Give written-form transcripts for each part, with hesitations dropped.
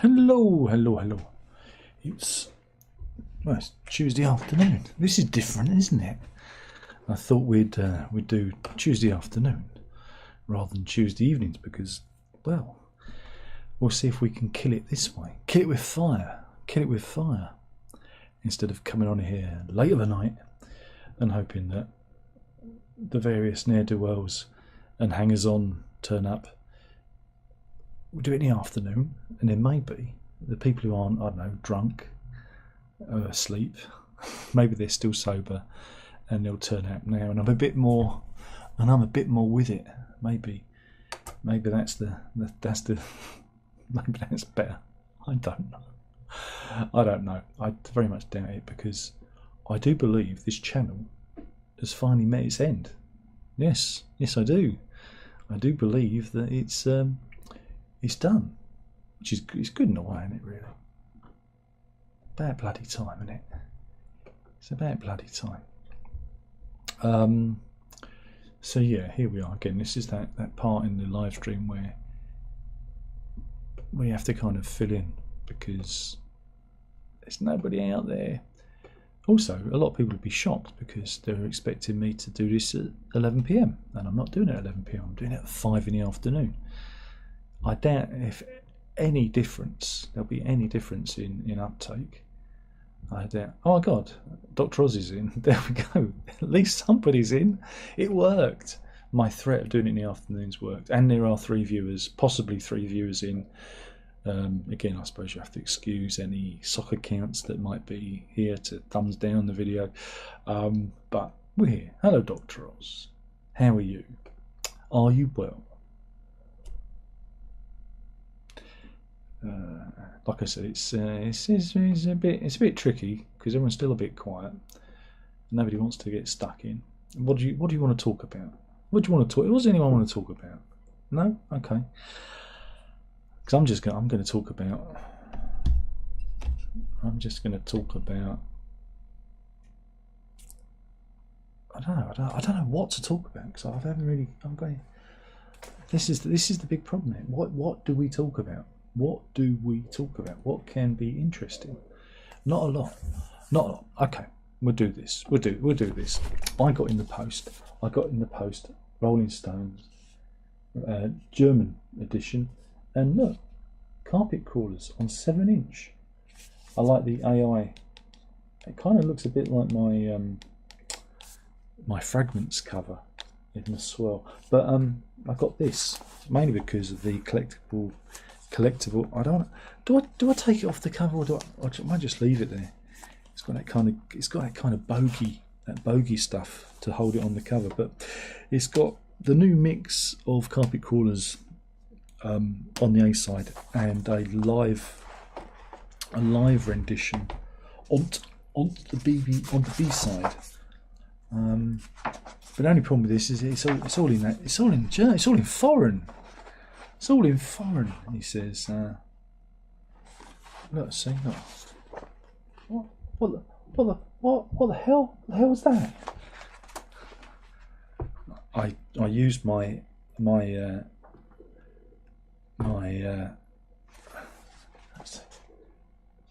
Hello, hello, hello. It's Tuesday afternoon. This is different, isn't it? I thought we'd do Tuesday afternoon rather than Tuesday evenings because, well, we'll see if we can kill it this way. Kill it with fire. Kill it with fire. Instead of coming on here late of the night and hoping that the various ne'er-do-wells and hangers-on turn up. We'll do it in the afternoon, and then maybe the people who aren't, I don't know, drunk, or asleep, maybe they're still sober, and they'll turn out now. And I'm a bit more with it. Maybe that's maybe that's better. I don't know. I very much doubt it because I do believe this channel has finally met its end. Yes, I do. I do believe that it's done, which is it's good in a way, isn't it? Really, about bloody time, isn't it? It's about bloody time. So yeah, here we are again. This is that part in the live stream where we have to kind of fill in because there's nobody out there. Also, a lot of people would be shocked because they're expecting me to do this at 11 PM, and I'm not doing it at 11 PM. I'm doing it at 5 in the afternoon. I doubt if any difference there'll be any difference in uptake. I doubt. Oh my God, Dr. Oz is in. There we go. At least somebody's in. It worked. My threat of doing it in the afternoons worked, and there are 3 viewers, possibly 3 viewers in. Again, I suppose you have to excuse any soccer counts that might be here to thumbs down the video. But we're here. Hello, Dr. Oz. How are you? Are you well? Like I said, it's a bit tricky because everyone's still a bit quiet. Nobody wants to get stuck in. What do you want to talk about? What do you want to talk? What does anyone want to talk about? No, okay. Because I'm going to talk about. I'm just going to talk about. I don't know what to talk about because I haven't really. I'm going. This is the big problem here. What do we talk about? What do we talk about? What can be interesting? Not a lot. Not a lot. Okay, we'll do this. We'll do this. I got in the post. Rolling Stones, German edition, and look, carpet crawlers on 7-inch. I like the AI. It kind of looks a bit like my my Fragments cover in the swirl. But I got this mainly because of the collectible. I don't. Do I take it off the cover or I might just leave it there? It's got that kind of bogey stuff to hold it on the cover. But it's got the new mix of carpet crawlers on the A side and a live rendition on the B side. But the only problem with this is it's all in foreign. It's all in foreign, he says. Let's see. Look. What the hell? What the hell was that? I used my there's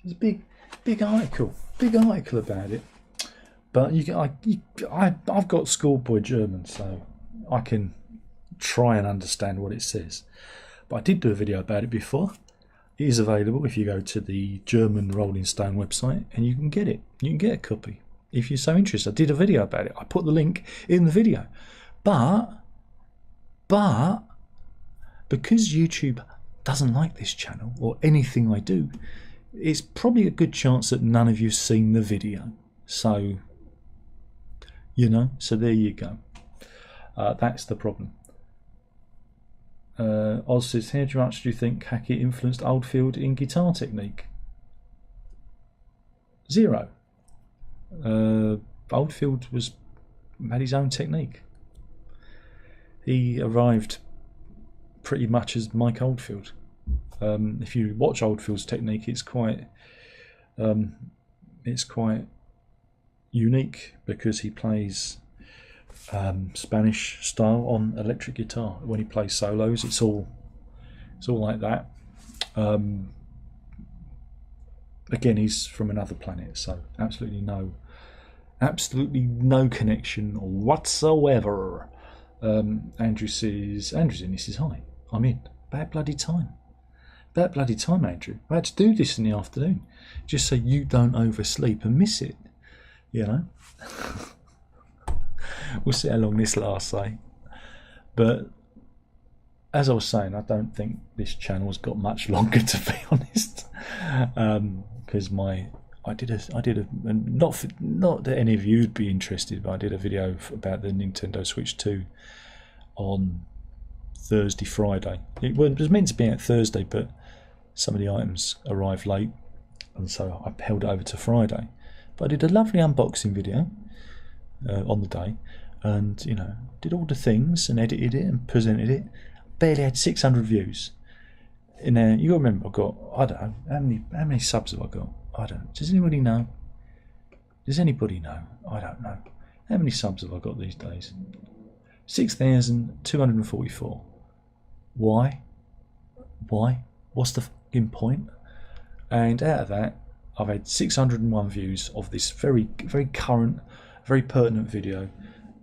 a big article about it, but I've got schoolboy German, so I can try and understand what it says. But I did do a video about it before. It is available if you go to the German Rolling Stone website, and you can get it. You can get a copy if you're so interested. I did a video about it. I put the link in the video. But because YouTube doesn't like this channel or anything I do, it's probably a good chance that none of you've seen the video. So, so there you go. That's the problem. Oz says, how much do you think Hackett influenced Oldfield in guitar technique? 0. Oldfield had his own technique. He arrived pretty much as Mike Oldfield. If you watch Oldfield's technique, it's quite unique because he plays Spanish style on electric guitar. When he plays solos, it's all like that. again, he's from another planet, so absolutely no connection whatsoever. Andrew says, Andrew's in. He says, hi, I'm in. Bad bloody time, Andrew. I had to do this in the afternoon just so you don't oversleep and miss it, you know. We'll see how long this lasts, eh? But as I was saying, I don't think this channel's got much longer, to be honest, because I did a not that any of you'd be interested, but I did a video about the Nintendo Switch 2 on Thursday, Friday. It was meant to be out Thursday, but some of the items arrived late, and so I held it over to Friday. But I did a lovely unboxing video on the day, and you know, did all the things and edited it and presented it. Barely had 600 views. And you remember, I got, I don't know, how many subs have I got? I don't know. Does anybody know? Does anybody know? I don't know. How many subs have I got these days? 6,244. Why? What's the fucking point? And out of that, I've had 601 views of this very, very current, very pertinent video.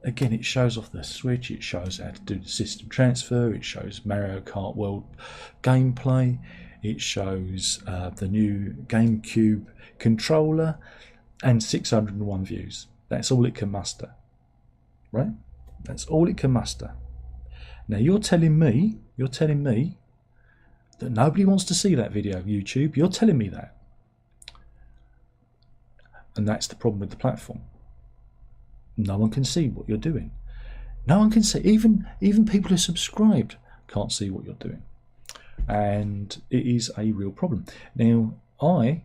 Again, it shows off the Switch, it shows how to do the system transfer, it shows Mario Kart World gameplay, it shows the new GameCube controller, and 601 views. That's all it can muster, right? That's all it can muster. Now you're telling me that nobody wants to see that video, YouTube. You're telling me that. And that's the problem with the platform. No one can see what you're doing. No one can see. Even people who subscribed can't see what you're doing. And it is a real problem. Now, I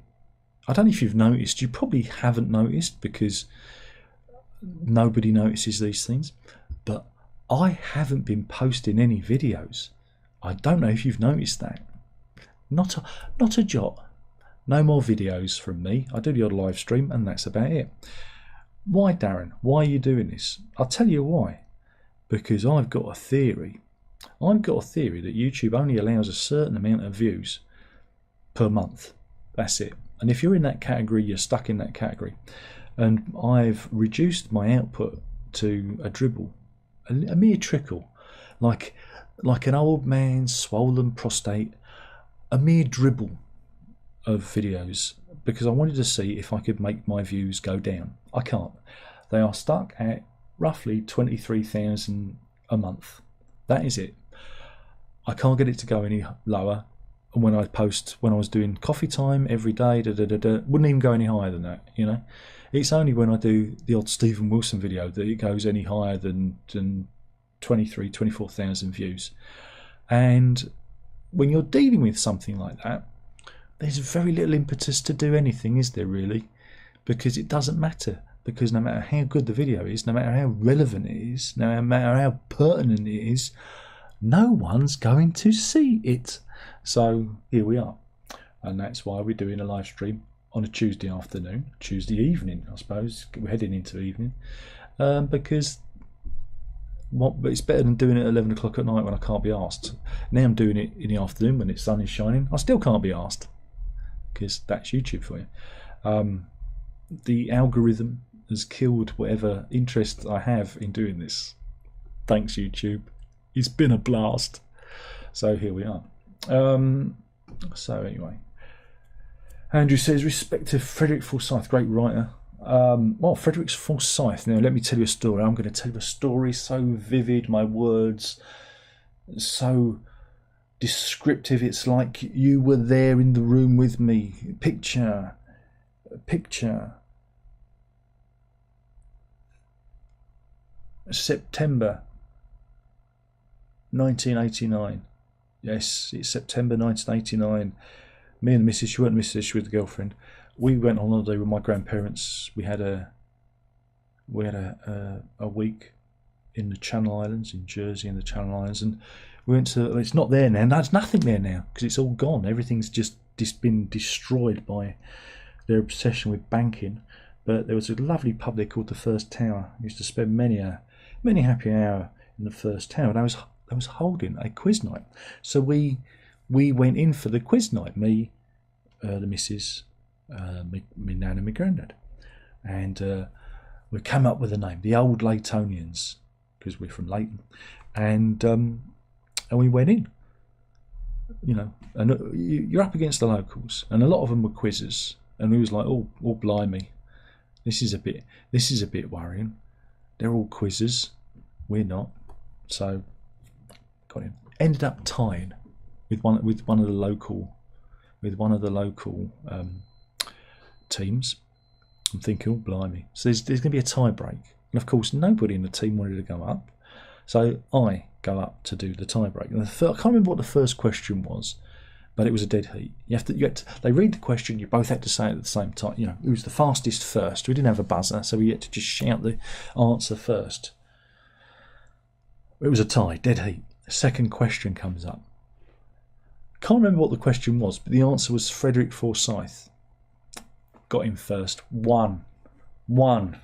don't know if you've noticed. You probably haven't noticed because nobody notices these things. But I haven't been posting any videos. I don't know if you've noticed that. Not a jot. No more videos from me. I do the odd live stream, and that's about it. Why, Darren? Why are you doing this? I'll tell you why. Because I've got a theory. I've got a theory that YouTube only allows a certain amount of views per month. That's it. And if you're in that category, you're stuck in that category. And I've reduced my output to a dribble, a mere trickle, like an old man's swollen prostate, a mere dribble of videos, because I wanted to see if I could make my views go down. I can't. They are stuck at roughly 23,000 a month. That is it. I can't get it to go any lower. And when I was doing coffee time every day, wouldn't even go any higher than that, you know. It's only when I do the odd Stephen Wilson video that it goes any higher than 24,000 views. And when you're dealing with something like that, there's very little impetus to do anything, is there really? Because it doesn't matter. Because no matter how good the video is, no matter how relevant it is, no matter how pertinent it is, no one's going to see it. So here we are. And that's why we're doing a live stream on a Tuesday afternoon, Tuesday evening, I suppose. We're heading into evening. Because it's better than doing it at 11 o'clock at night when I can't be asked. Now I'm doing it in the afternoon when the sun is shining. I still can't be asked. Because that's YouTube for you. The algorithm has killed whatever interest I have in doing this. Thanks, YouTube. It's been a blast. So here we are. So anyway, Andrew says, respect to Frederick Forsyth, great writer. Well, Frederick Forsyth. Now let me tell you a story. I'm going to tell you a story so vivid, my words so descriptive, it's like you were there in the room with me. Picture September 1989. Yes, it's September 1989. Me and the missus, she weren't missus, she was the girlfriend. We went on holiday with my grandparents. We had a week in the Channel Islands, in Jersey, in the Channel Islands, and we went to. It's not there now. There's nothing there now because it's all gone. Everything's just been destroyed by their obsession with banking. But there was a lovely pub there called the First Tower. I used to spend many happy hour in the First Tower. And I was holding a quiz night, so we went in for the quiz night. Me, the missus, my nan and my granddad. And we came up with a name, the Old Laytonians, because we're from Leighton. And we went in, and you're up against the locals, and a lot of them were quizzers, and we was like, oh blimey, this is a bit worrying. They're all quizzers, we're not. So got him. Ended up tying with one of the local teams. I'm thinking, oh blimey. So there's going to be a tie break, and of course nobody in the team wanted to go up. So I go up to do the tie break. And I can't remember what the first question was, but it was a dead heat. They read the question, you both had to say it at the same time. Who's the fastest first? We didn't have a buzzer, so we had to just shout the answer first. It was a tie, dead heat. The second question comes up. Can't remember what the question was, but the answer was Frederick Forsyth. Got him first. Won. And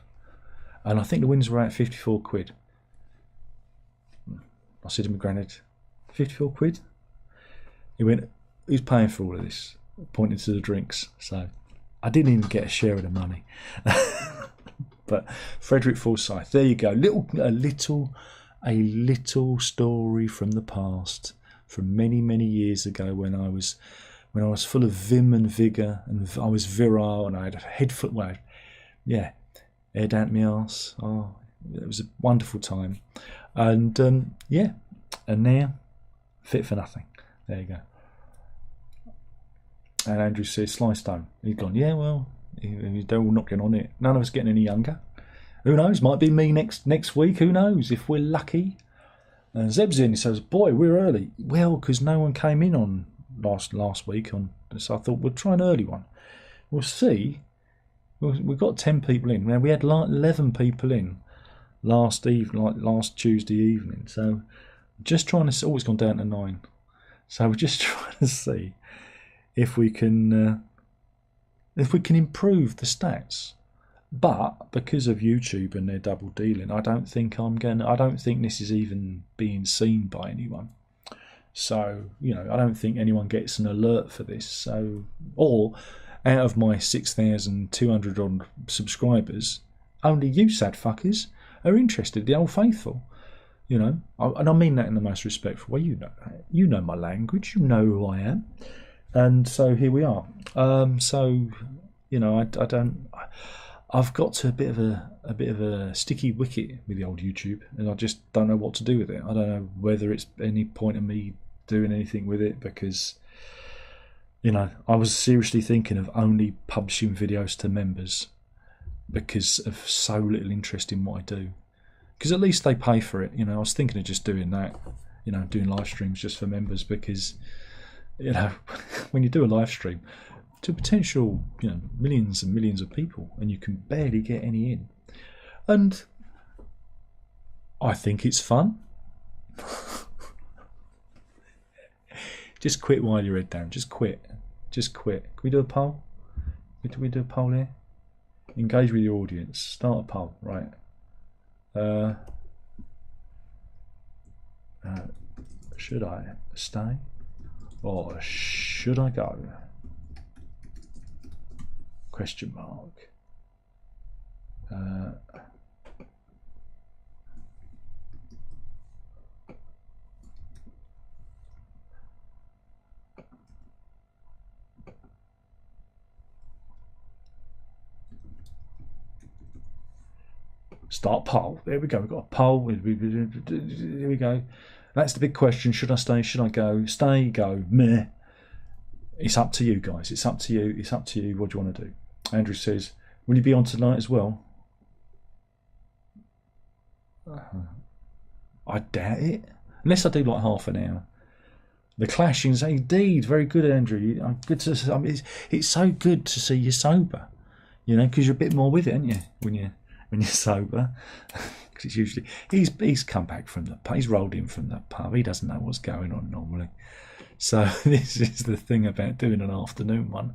I think the wins were at 54 quid. I said to my granddad, 54 quid? He went, who's paying for all of this? Pointing to the drinks. So I didn't even get a share of the money. But Frederick Forsyth, there you go. A little story from the past, from many, many years ago when I was full of vim and vigour, and I was virile, and I had a head foot wag. Yeah, air down my arse. Oh, it was a wonderful time. And and now fit for nothing. There you go. And Andrew says Sly Stone. He's gone, yeah, well, we're not getting on it. None of us getting any younger. Who knows? Might be me next week. Who knows? If we're lucky. And Zeb's in. He says, boy, we're early. Well, because no one came in on last week. So I thought we'll try an early one. We'll see. We've got 10 people in. Now, we had 11 people in last Tuesday evening. So just trying to... Oh, it's gone down to 9. So we're just trying to see if we can improve the stats. But because of YouTube and their double dealing, I don't think this is even being seen by anyone. So, I don't think anyone gets an alert for this. So, or out of my 6,200 odd subscribers, only you sad fuckers are interested, the old faithful. And I mean that in the most respectful way. You know my language, you know who I am. And so here we are. I've got to a bit of a sticky wicket with the old YouTube, and I just don't know what to do with it. I don't know whether it's any point in me doing anything with it, because I was seriously thinking of only publishing videos to members because of so little interest in what I do. Because at least they pay for it. I was thinking of just doing that, doing live streams just for members, because when you do a live stream to potential, millions and millions of people, and you can barely get any in. And I think it's fun. Just quit while you're head down. Just quit. Can we do a poll? Can we do a poll here? Engage with your audience. Start a poll, right? Should I stay or should I go? Question mark. Start poll. There we go. We've got a poll. Here we go. That's the big question. Should I stay? Should I go? Stay, go, meh. It's up to you guys. It's up to you. It's up to you. What do you want to do? Andrew says, will you be on tonight as well? I doubt it. Unless I do like half an hour. The Clashings, indeed. Very good, Andrew. Good to. It's so good to see you sober. Because you're a bit more with it, aren't you? When you're sober. Because it's usually he's come back from the pub. He's rolled in from the pub. He doesn't know what's going on normally. So this is the thing about doing an afternoon one,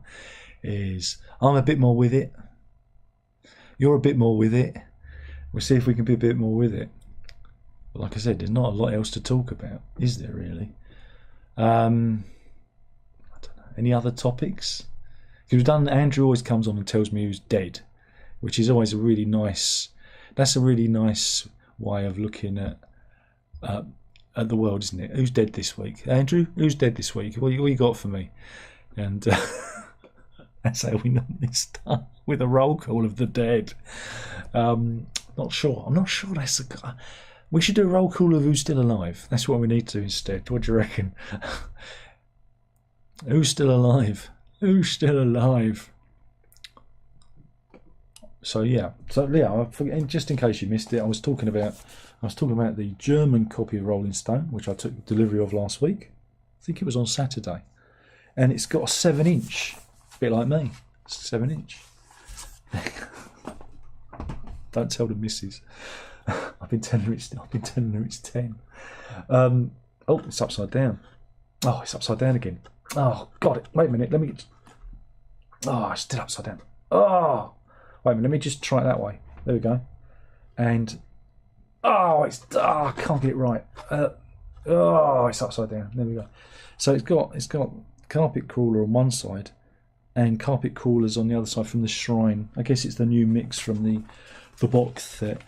is I'm a bit more with it. You're a bit more with it. We'll see if we can be a bit more with it. But like I said, there's not a lot else to talk about, is there really? I don't know. Any other topics? Because Andrew always comes on and tells me who's dead, which is always a really nice. That's a really nice way of looking at the world, isn't it? Who's dead this week, Andrew? Who's dead this week? What you got for me? And that's how we normally start, with a roll call of the dead. Not sure. I'm not sure that's a. We should do a roll call of who's still alive. That's what we need to instead. What do you reckon? Who's still alive? Who's still alive? So yeah, just in case you missed it, I was talking about the German copy of Rolling Stone, which I took delivery of last week. I think it was on Saturday, and it's got a 7-inch, a bit like me, 7-inch. Don't tell the missus. I've been telling her it's 10. Oh, it's upside down. Oh, it's upside down again. Oh, got it. Wait a minute. Let me. Oh, it's still upside down. Oh. Wait a minute, let me just try it that way. There we go. And I can't get it right. It's upside down. There we go. So it's got carpet crawler on one side and carpet crawlers on the other side from the shrine. I guess it's the new mix from the box set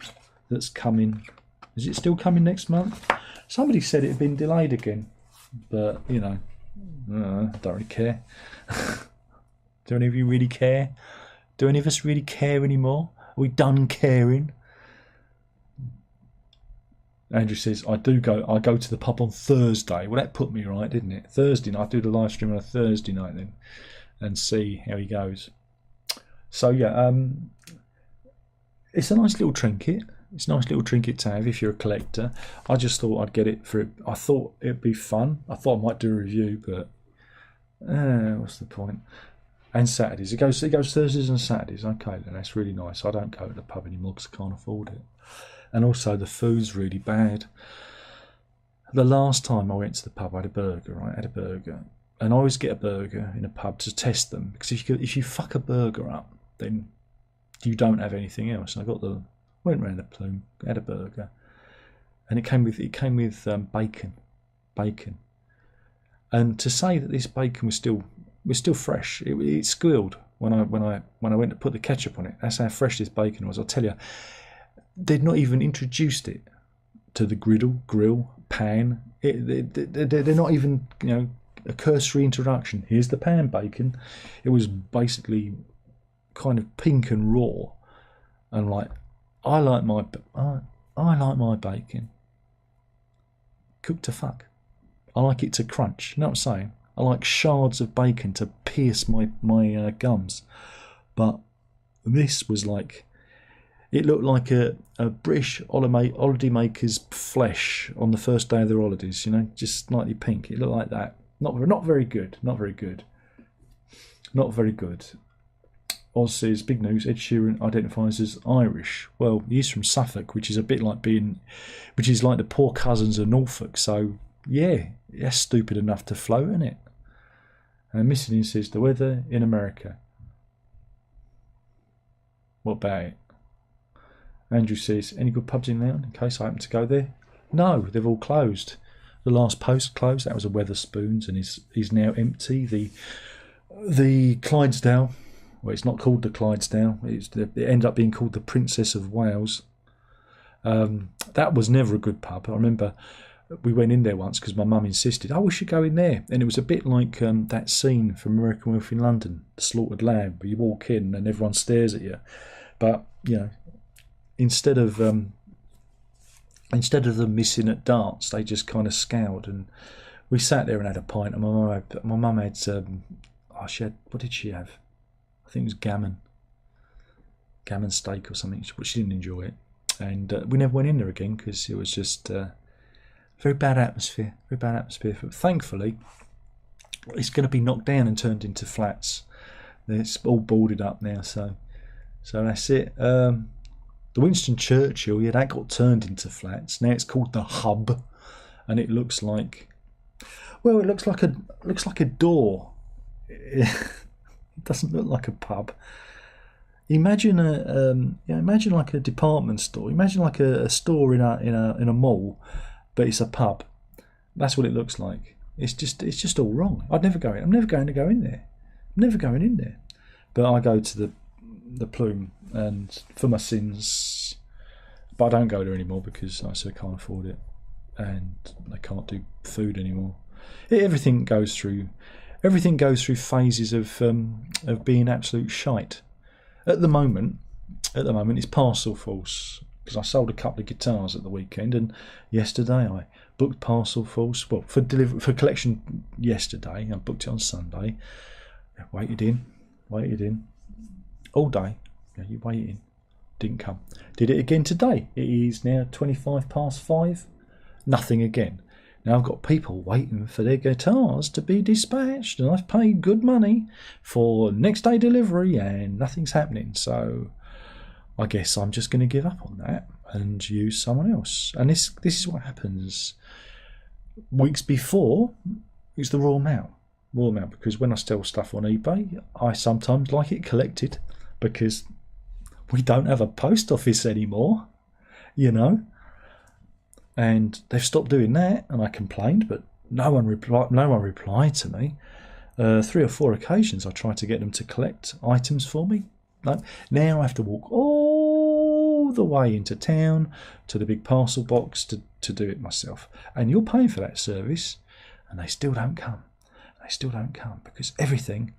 that's coming. Is it still coming next month? Somebody said it had been delayed again, but I don't really care. Do any of you really care? Do any of us really care anymore? Are we done caring? Andrew says, I go to the pub on Thursday. Well, that put me right, didn't it? Thursday night. I do the live stream on a Thursday night then and see how he goes. So, yeah, it's a nice little trinket. It's a nice little trinket to have if you're a collector. I just thought I'd get it for it. I thought it'd be fun. I thought I might do a review, but what's the point? And Saturdays. It goes Thursdays and Saturdays. Okay, then that's really nice. I don't go to the pub anymore because I can't afford it. And also the food's really bad. The last time I went to the pub, I had a burger, right? I had a burger. And I always get a burger in a pub to test them. Because if you fuck a burger up, then you don't have anything else. And went round the plume, had a burger. And it came with bacon. And to say that this bacon was still fresh. It squealed when I went to put the ketchup on it. That's how fresh this bacon was. I'll tell you, they'd not even introduced it to the grill, pan. They're not even a cursory introduction. Here's the pan bacon. It was basically kind of pink and raw, and I like my bacon cooked to fuck. I like it to crunch. You know what I'm saying? I like shards of bacon to pierce my gums. But this was it looked like a British holidaymaker's flesh on the first day of their holidays, just slightly pink. It looked like that. Not very good. Oz says, big news, Ed Sheeran identifies as Irish. Well, he's from Suffolk, which is a bit like the poor cousins of Norfolk. So, yeah, that's stupid enough to float, isn't it? And Missing says, the weather in America. What about it? Andrew says, any good pubs in town in case I happen to go there? No, they've all closed. The last post closed. That was a Weatherspoons, and is now empty. The Clydesdale. Well, it's not called the Clydesdale. It ended up being called the Princess of Wales. That was never a good pub. I remember we went in there once because my mum insisted, we should go in there. And it was a bit like that scene from American Werewolf in London, The Slaughtered Lamb, where you walk in and everyone stares at you. But, instead of them missing at darts, they just kind of scowled. And we sat there and had a pint. And my mum had, what did she have? I think it was gammon steak or something, but she didn't enjoy it. And we never went in there again because it was just very bad atmosphere. But thankfully, it's going to be knocked down and turned into flats. It's all boarded up now, so that's it. The Winston Churchill, that got turned into flats. Now it's called the Hub, and it looks like a door. It doesn't look like a pub. Imagine imagine like a department store. Imagine like a store in a mall, but it's a pub. That's what it looks like. It's just all wrong. I'm never going to go in there. I'm never going in there. But I go to the Plume and for my sins, but I don't go there anymore because I can't afford it, and they can't do food anymore. Everything goes through phases of being absolute shite. At the moment, it's Parcel Force, because I sold a couple of guitars at the weekend, and yesterday I booked Parcel Force for collection yesterday. I booked it on Sunday. Waited in all day. You waited, didn't come. Did it again today. It is now 5:25. Nothing again. Now I've got people waiting for their guitars to be dispatched, and I've paid good money for next day delivery, and nothing's happening. So I guess I'm just going to give up on that and use someone else. And this is what happens. Weeks before, it's the raw mail, because when I sell stuff on eBay, I sometimes like it collected, because we don't have a post office anymore, and they've stopped doing that, and I complained, but no one replied to me. 3 or 4 occasions I tried to get them to collect items for me. No. Now I have to walk all the way into town to the big parcel box to do it myself. And you're paying for that service, and they still don't come. Because everything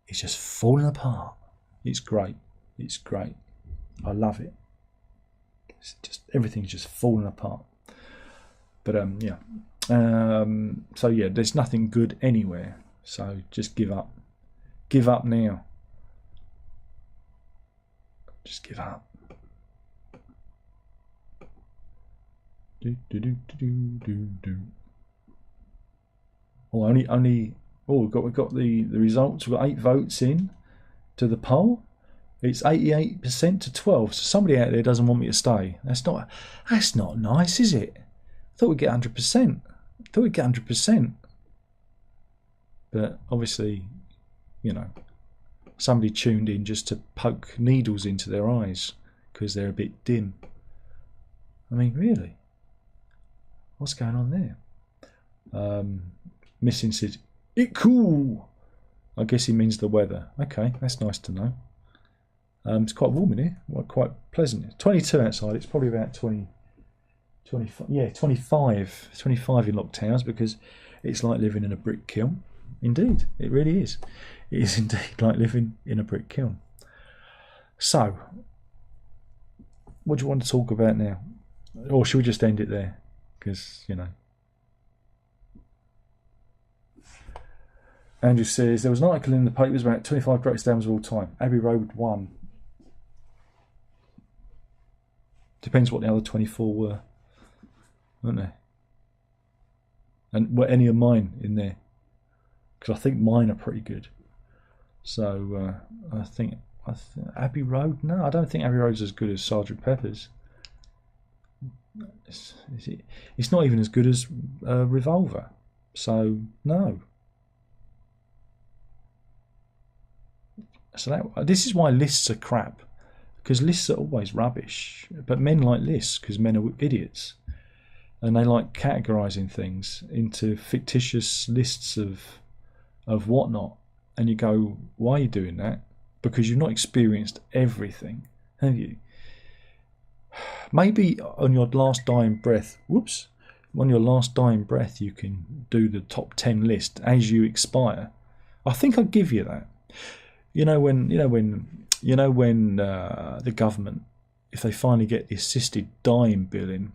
is just falling apart. It's great. I love it. It's just everything's just falling apart. But so yeah, there's nothing good anywhere. So just give up. Give up now. Just give up. Oh, we've got the results. We've got 8 votes in to the poll. It's 88% to 12. So somebody out there doesn't want me to stay. That's not nice, is it? I thought we'd get 100%. But obviously, somebody tuned in just to poke needles into their eyes because they're a bit dim. I mean, really? What's going on there? Missing says, "It cool." I guess he means the weather. Okay, that's nice to know. It's quite warm in here. Quite pleasant. It's 22 outside. It's probably about 25 in Lock Towers, because it's like living in a brick kiln. Indeed, it really is. It is indeed like living in a brick kiln. So, what do you want to talk about now? Or should we just end it there? Because, Andrew says, there was an article in the papers about 25 greatest albums of all time. Abbey Road won. Depends what the other 24 were, weren't they? And were any of mine in there? Because I think mine are pretty good. So I think Abbey Road. No, I don't think Abbey Road's as good as Sgt. Pepper's. It's not even as good as Revolver. So no. So this is why lists are crap. Because lists are always rubbish. But men like lists because men are idiots. And they like categorising things into fictitious lists of whatnot. And you go, why are you doing that? Because you've not experienced everything, have you? Maybe on your last dying breath, on your last dying breath, you can do the top 10 list as you expire. I think I'd give you that. When the government, if they finally get the assisted dying bill in,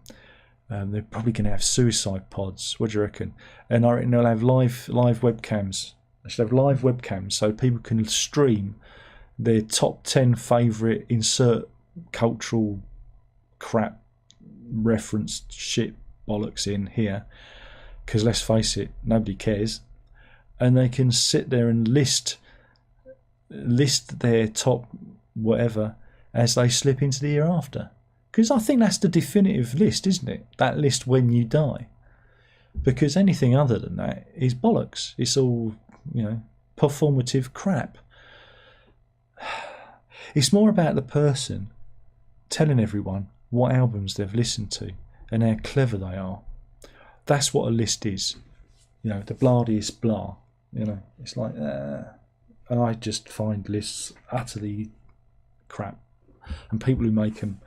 they're probably going to have suicide pods. What do you reckon? And I reckon they'll have live webcams. They should have live webcams so people can stream their top 10 favourite insert cultural crap referenced shit bollocks in here. Because let's face it, nobody cares. And they can sit there and list their top whatever as they slip into the year after. Because I think that's the definitive list, isn't it? That list when you die. Because anything other than that is bollocks. It's all, performative crap. It's more about the person telling everyone what albums they've listened to and how clever they are. That's what a list is. The blardiest blah. It's like, I just find lists utterly crap, and people who make them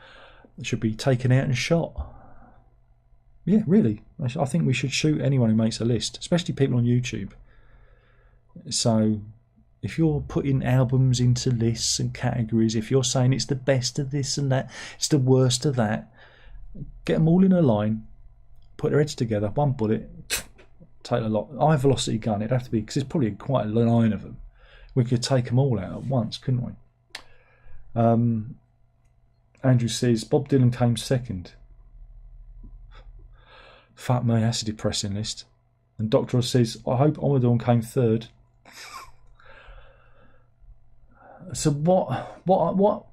should be taken out and shot. Yeah, really. I think we should shoot anyone who makes a list, especially people on YouTube. So if you're putting albums into lists and categories, if you're saying it's the best of this and that, it's the worst of that, get them all in a line, put their heads together, one bullet, take a lot. High velocity gun, it'd have to be, because there's probably quite a line of them. We could take them all out at once, couldn't we? Andrew says Bob Dylan came second. Fuck me, that's a depressing list. And Dr. Oz says, I hope Omadorn came third. So what?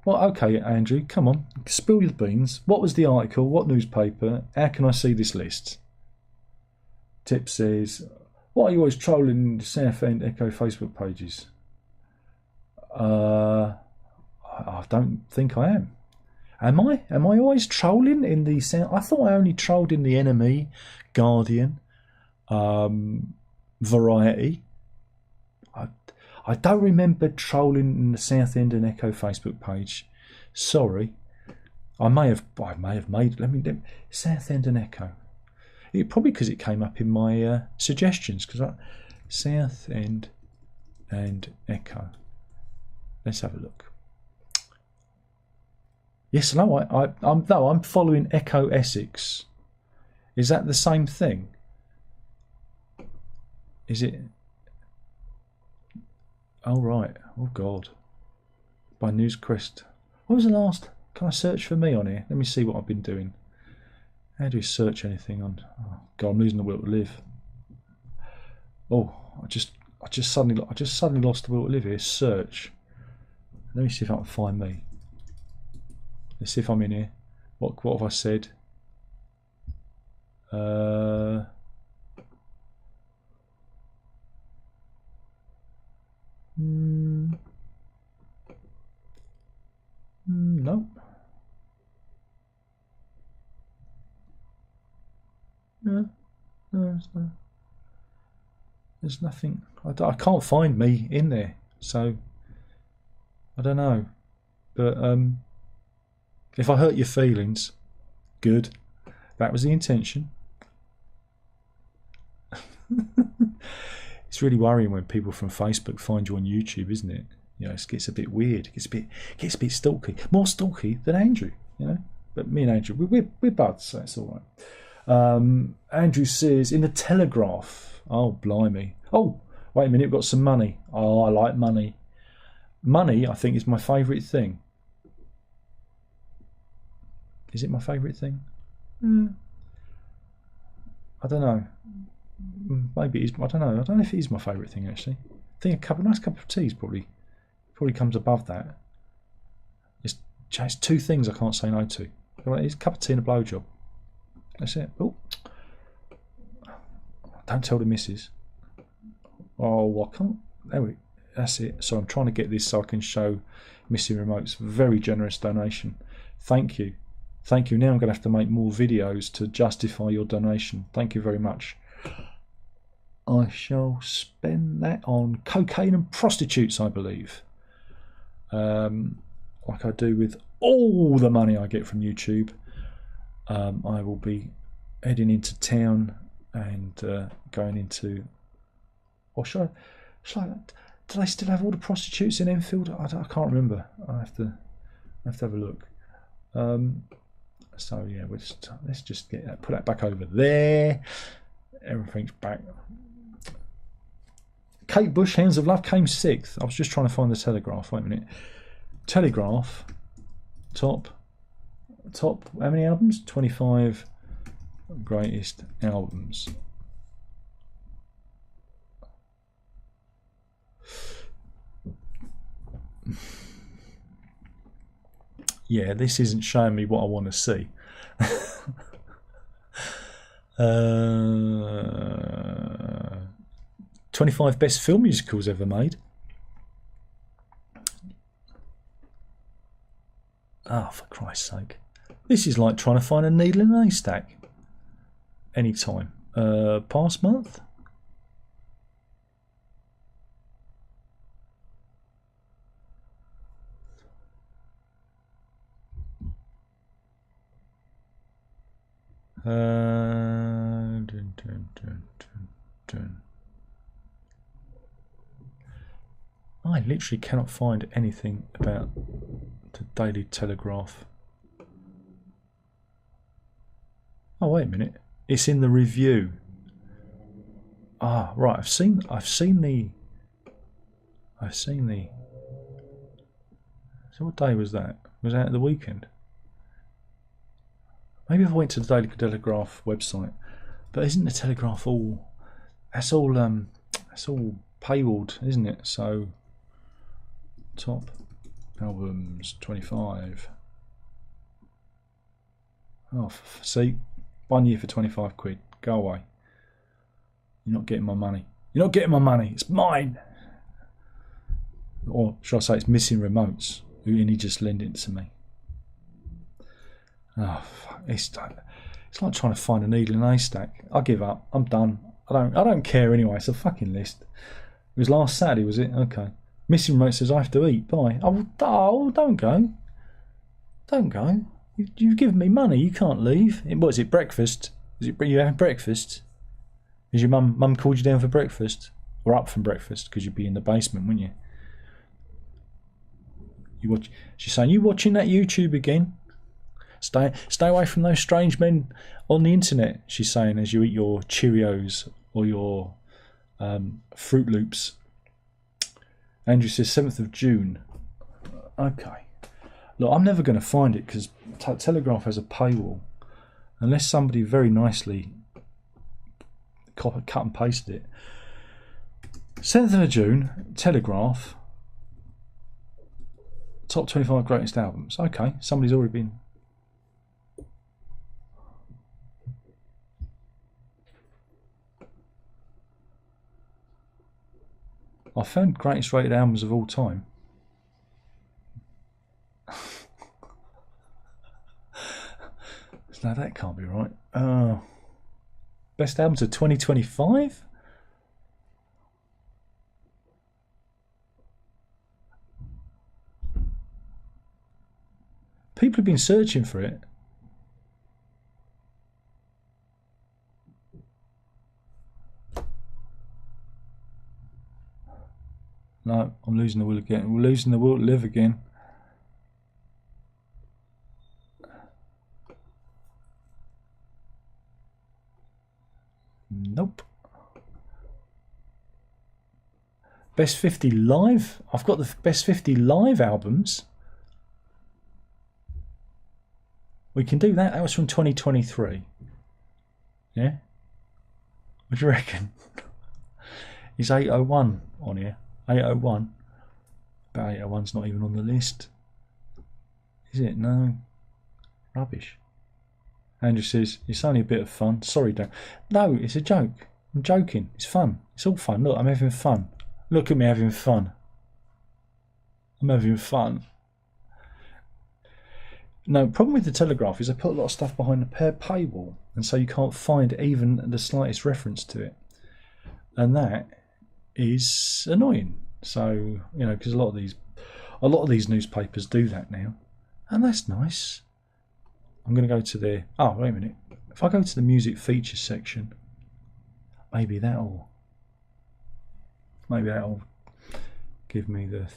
Okay, Andrew, come on, spill your beans. What was the article? What newspaper? How can I see this list? Tip says, why are you always trolling the South End Echo Facebook pages? I don't think I am. Am I? Am I always trolling in the South? I thought I only trolled in the Enemy, Guardian, Variety. I don't remember trolling in the South End and Echo Facebook page. Sorry, I may have made. Let me South End and Echo. It probably because it came up in my suggestions. Because South End and Echo. Let's have a look. Yes, no, I'm following Echo Essex. Is that the same thing? Is it? Oh right. Oh God. By Newsquest. What was the last? Can I search for me on here? Let me see what I've been doing. How do you search anything on? Oh God, I'm losing the will to live. Oh, I just suddenly lost the will to live here. Search. Let me see if I can find me. Let's see if I'm in here. What have I said? Nope. No, there's nothing. I can't find me in there, so I don't know. But if I hurt your feelings, good. That was the intention. It's really worrying when people from Facebook find you on YouTube, isn't it? You know, it gets a bit weird. It gets a bit stalky. More stalky than Andrew, you know. But me and Andrew, we're buds, so it's all right. Andrew says in the Telegraph. Oh blimey! Oh wait a minute, we've got some money. Oh, I like money. Money, I think, is my favourite thing. Is it my favourite thing? I don't know. Maybe it is. I don't know. I don't know if it is my favourite thing actually. I think a nice cup of tea is probably comes above that. It's two things I can't say no to. It's a cup of tea and a blowjob. That's it. Oh, don't tell the missus. Oh, I can't. That's it. So I'm trying to get this so I can show Missy Remote's very generous donation. Thank you. Thank you. Now I'm going to have to make more videos to justify your donation. Thank you very much. I shall spend that on cocaine and prostitutes, I believe. Like I do with all the money I get from YouTube. I will be heading into town and going into... Or should I... Do they still have all the prostitutes in Enfield? I can't remember. I have to have a look. So yeah, let's just get that, put that back over there. Everything's back. Kate Bush, Hands of Love, came 6th. I was just trying to find the Telegraph. Wait a minute. Telegraph, top. How many albums? 25 greatest albums. Yeah, this isn't showing me what I want to see. 25 best film musicals ever made. Ah, for Christ's sake. This is like trying to find a needle in a haystack. Anytime. Past month? Dun, dun, dun, dun, dun. I literally cannot find anything about the Daily Telegraph. Oh, wait a minute. It's in the review. Ah, right. I've seen the. So what day was that? Was that at the weekend? Maybe if I went to the Daily Telegraph website, but isn't the Telegraph all? That's all paywalled, isn't it? So top albums 25. Oh, see, 1 year for 25 quid. Go away. You're not getting my money. You're not getting my money. It's mine. Or should I say, it's missing remotes. And he just lent it to me. Oh, fuck. It's like trying to find a needle in a haystack. I give up. I'm done. I don't care anyway. It's a fucking list. It was last Saturday, was it? Okay. Missing remote says I have to eat. Bye. Oh, don't go. Don't go. You've given me money. You can't leave. What is it? Breakfast? Is it you having breakfast? Is your mum called you down for breakfast, or up from breakfast? Because you'd be in the basement, wouldn't you? She's saying, you watching that YouTube again? Stay away from those strange men on the internet, she's saying, as you eat your Cheerios or your Fruit Loops. Andrew says 7th of June. Okay. Look, I'm never going to find it because Telegraph has a paywall. Unless somebody very nicely cut and pasted it. 7th of June, Telegraph. Top 25 greatest albums. Okay, somebody's already been. I found greatest rated albums of all time. No, that can't be right. Best albums of 2025? People have been searching for it. No, I'm losing the will again. We're losing the will to live again. Nope. Best 50 live? I've got the best 50 live albums. We can do that. That was from 2023. Yeah? What do you reckon? Is 801 on here? 801? But 801's not even on the list. Is it? No. Rubbish. Andrew says, it's only a bit of fun. Sorry, don't. No, it's a joke. I'm joking. It's fun. It's all fun. Look, I'm having fun. Look at me having fun. I'm having fun. No, problem with the Telegraph is they put a lot of stuff behind the paywall, and so you can't find even the slightest reference to it, and that is annoying. So you know, because a lot of these newspapers do that now, and that's nice. I'm going to go to their. Oh, wait a minute. If I go to the music features section, maybe that'll give me the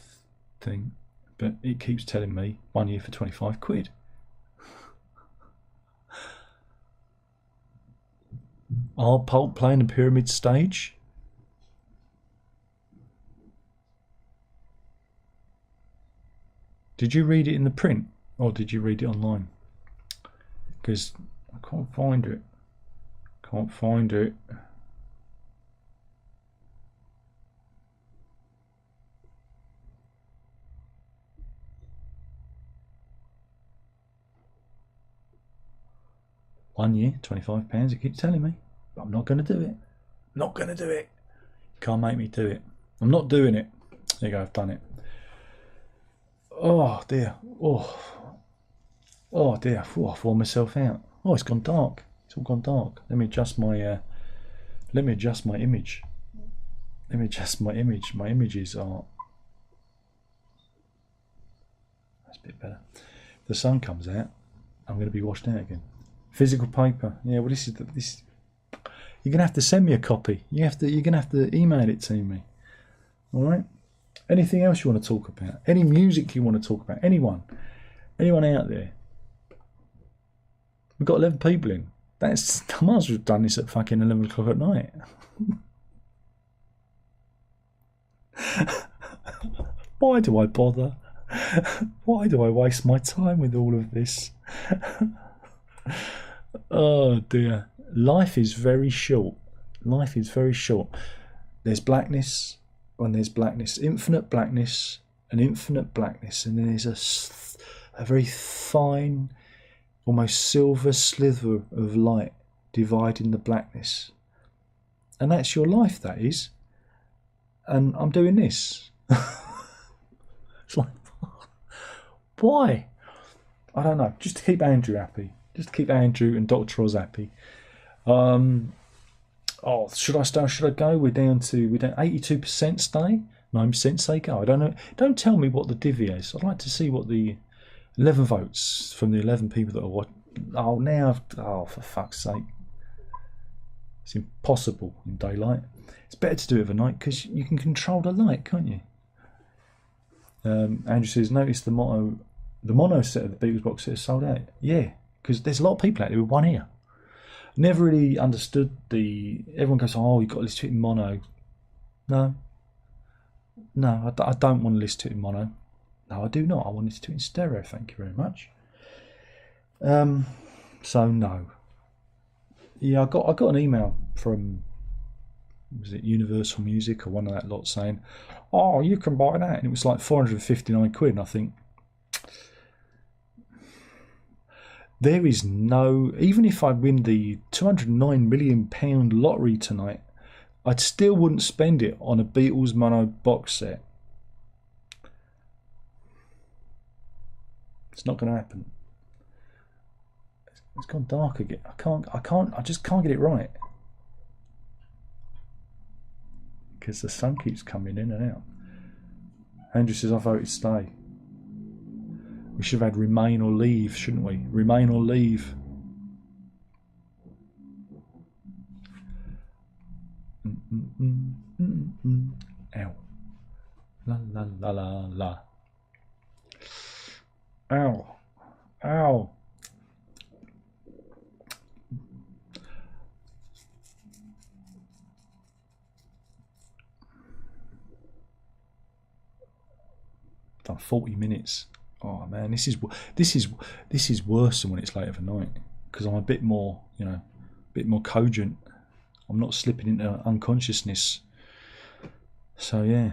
thing. But it keeps telling me 1 year for 25 quid. Are Pulp playing the Pyramid stage? Did you read it in the print or did you read it online? Because I can't find it. Can't find it. £1 year, £25, it keeps telling me. But I'm not going to do it. Not going to do it. Can't make me do it. I'm not doing it. There you go, I've done it. Oh dear. Oh dear. Oh, I've worn myself out. Oh, it's gone dark. It's all gone dark. Let me adjust my image. Let me adjust my image. My images are. That's a bit better. If the sun comes out, I'm going to be washed out again. Physical paper. Yeah, well, this. You're gonna have to send me a copy. You're gonna have to email it to me. All right. Anything else you want to talk about? Any music you want to talk about? Anyone out there? We've got 11 people in. I might as well have done this at fucking 11 o'clock at night. Why do I bother? Why do I waste my time with all of this? Oh dear. Life is very short. Life is very short. There's blackness, and there's blackness, infinite blackness, and infinite blackness, and then there's a very fine, almost silver slither of light dividing the blackness. And that's your life, that is. And I'm doing this. It's like, why? I don't know. Just to keep Andrew happy. Just to keep Andrew and Dr. Oz happy. Oh, should I start? Should I go? We're down 82% stay, 9% say go. I don't know. Don't tell me what the divvy is. I'd like to see what the 11 votes from the 11 people that are watching. Oh, now, for fuck's sake. It's impossible in daylight. It's better to do it overnight because you can control the light, can't you? Andrew says, notice the mono set of the Beatles box set is sold out. Yeah, because there's a lot of people out there with one ear. Never really understood everyone goes, oh, you've got to listen to it in mono. No, I don't want to listen to it in mono. No, I do not. I want to listen to it in stereo, thank you very much. So no. Yeah, I got an email from, was it Universal Music or one of that lot saying, oh, you can buy that. And it was like 459 quid. And I think, there is no, even if I win the £209 million lottery tonight, I still wouldn't spend it on a Beatles mono box set. It's not going to happen. It's gone dark again. I just can't get it right. Because the sun keeps coming in and out. Andrew says, I voted stay. We should have had remain or leave, shouldn't we? Remain or leave. Ow. La la la la la. Ow. Ow. Done 40 minutes. Oh man, this is worse than when it's late of a night because I'm a bit more, a bit more cogent. I'm not slipping into unconsciousness. So yeah,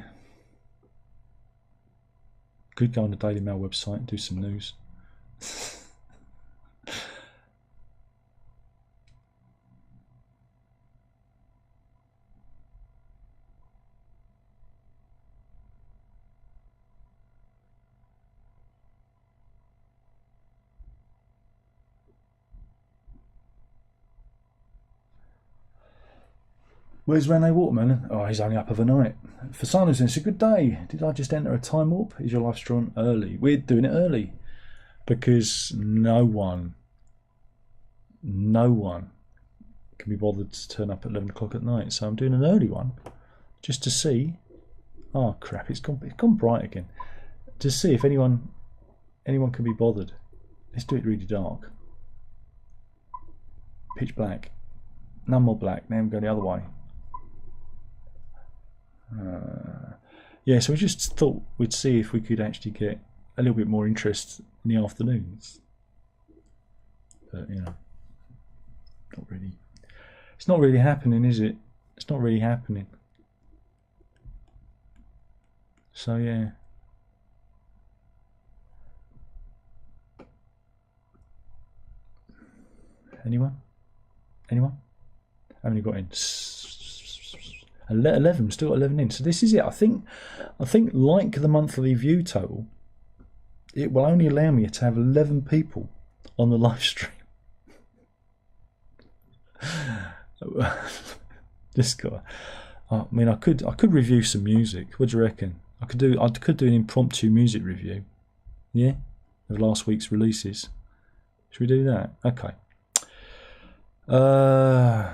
could go on the Daily Mail website and do some news. Where's Rene Waterman? Oh, he's only up overnight. For Simon, it's a good day. Did I just enter a time warp? Is your live stream early? We're doing it early because no one can be bothered to turn up at 11 o'clock at night. So I'm doing an early one just to see. Oh crap! It's gone bright again. To see if anyone can be bothered. Let's do it really dark. Pitch black. No more black. Now we go the other way. Yeah, so we just thought we'd see if we could actually get a little bit more interest in the afternoons. But not really. It's not really happening, is it? It's not really happening. So yeah. Anyone? How many got in? 11. Still got 11 in. So this is it. I think like the monthly view total, it will only allow me to have 11 people on the live stream. Just got. I mean, I could review some music. What do you reckon? I could do an impromptu music review. Yeah, of last week's releases. Should we do that? Okay. But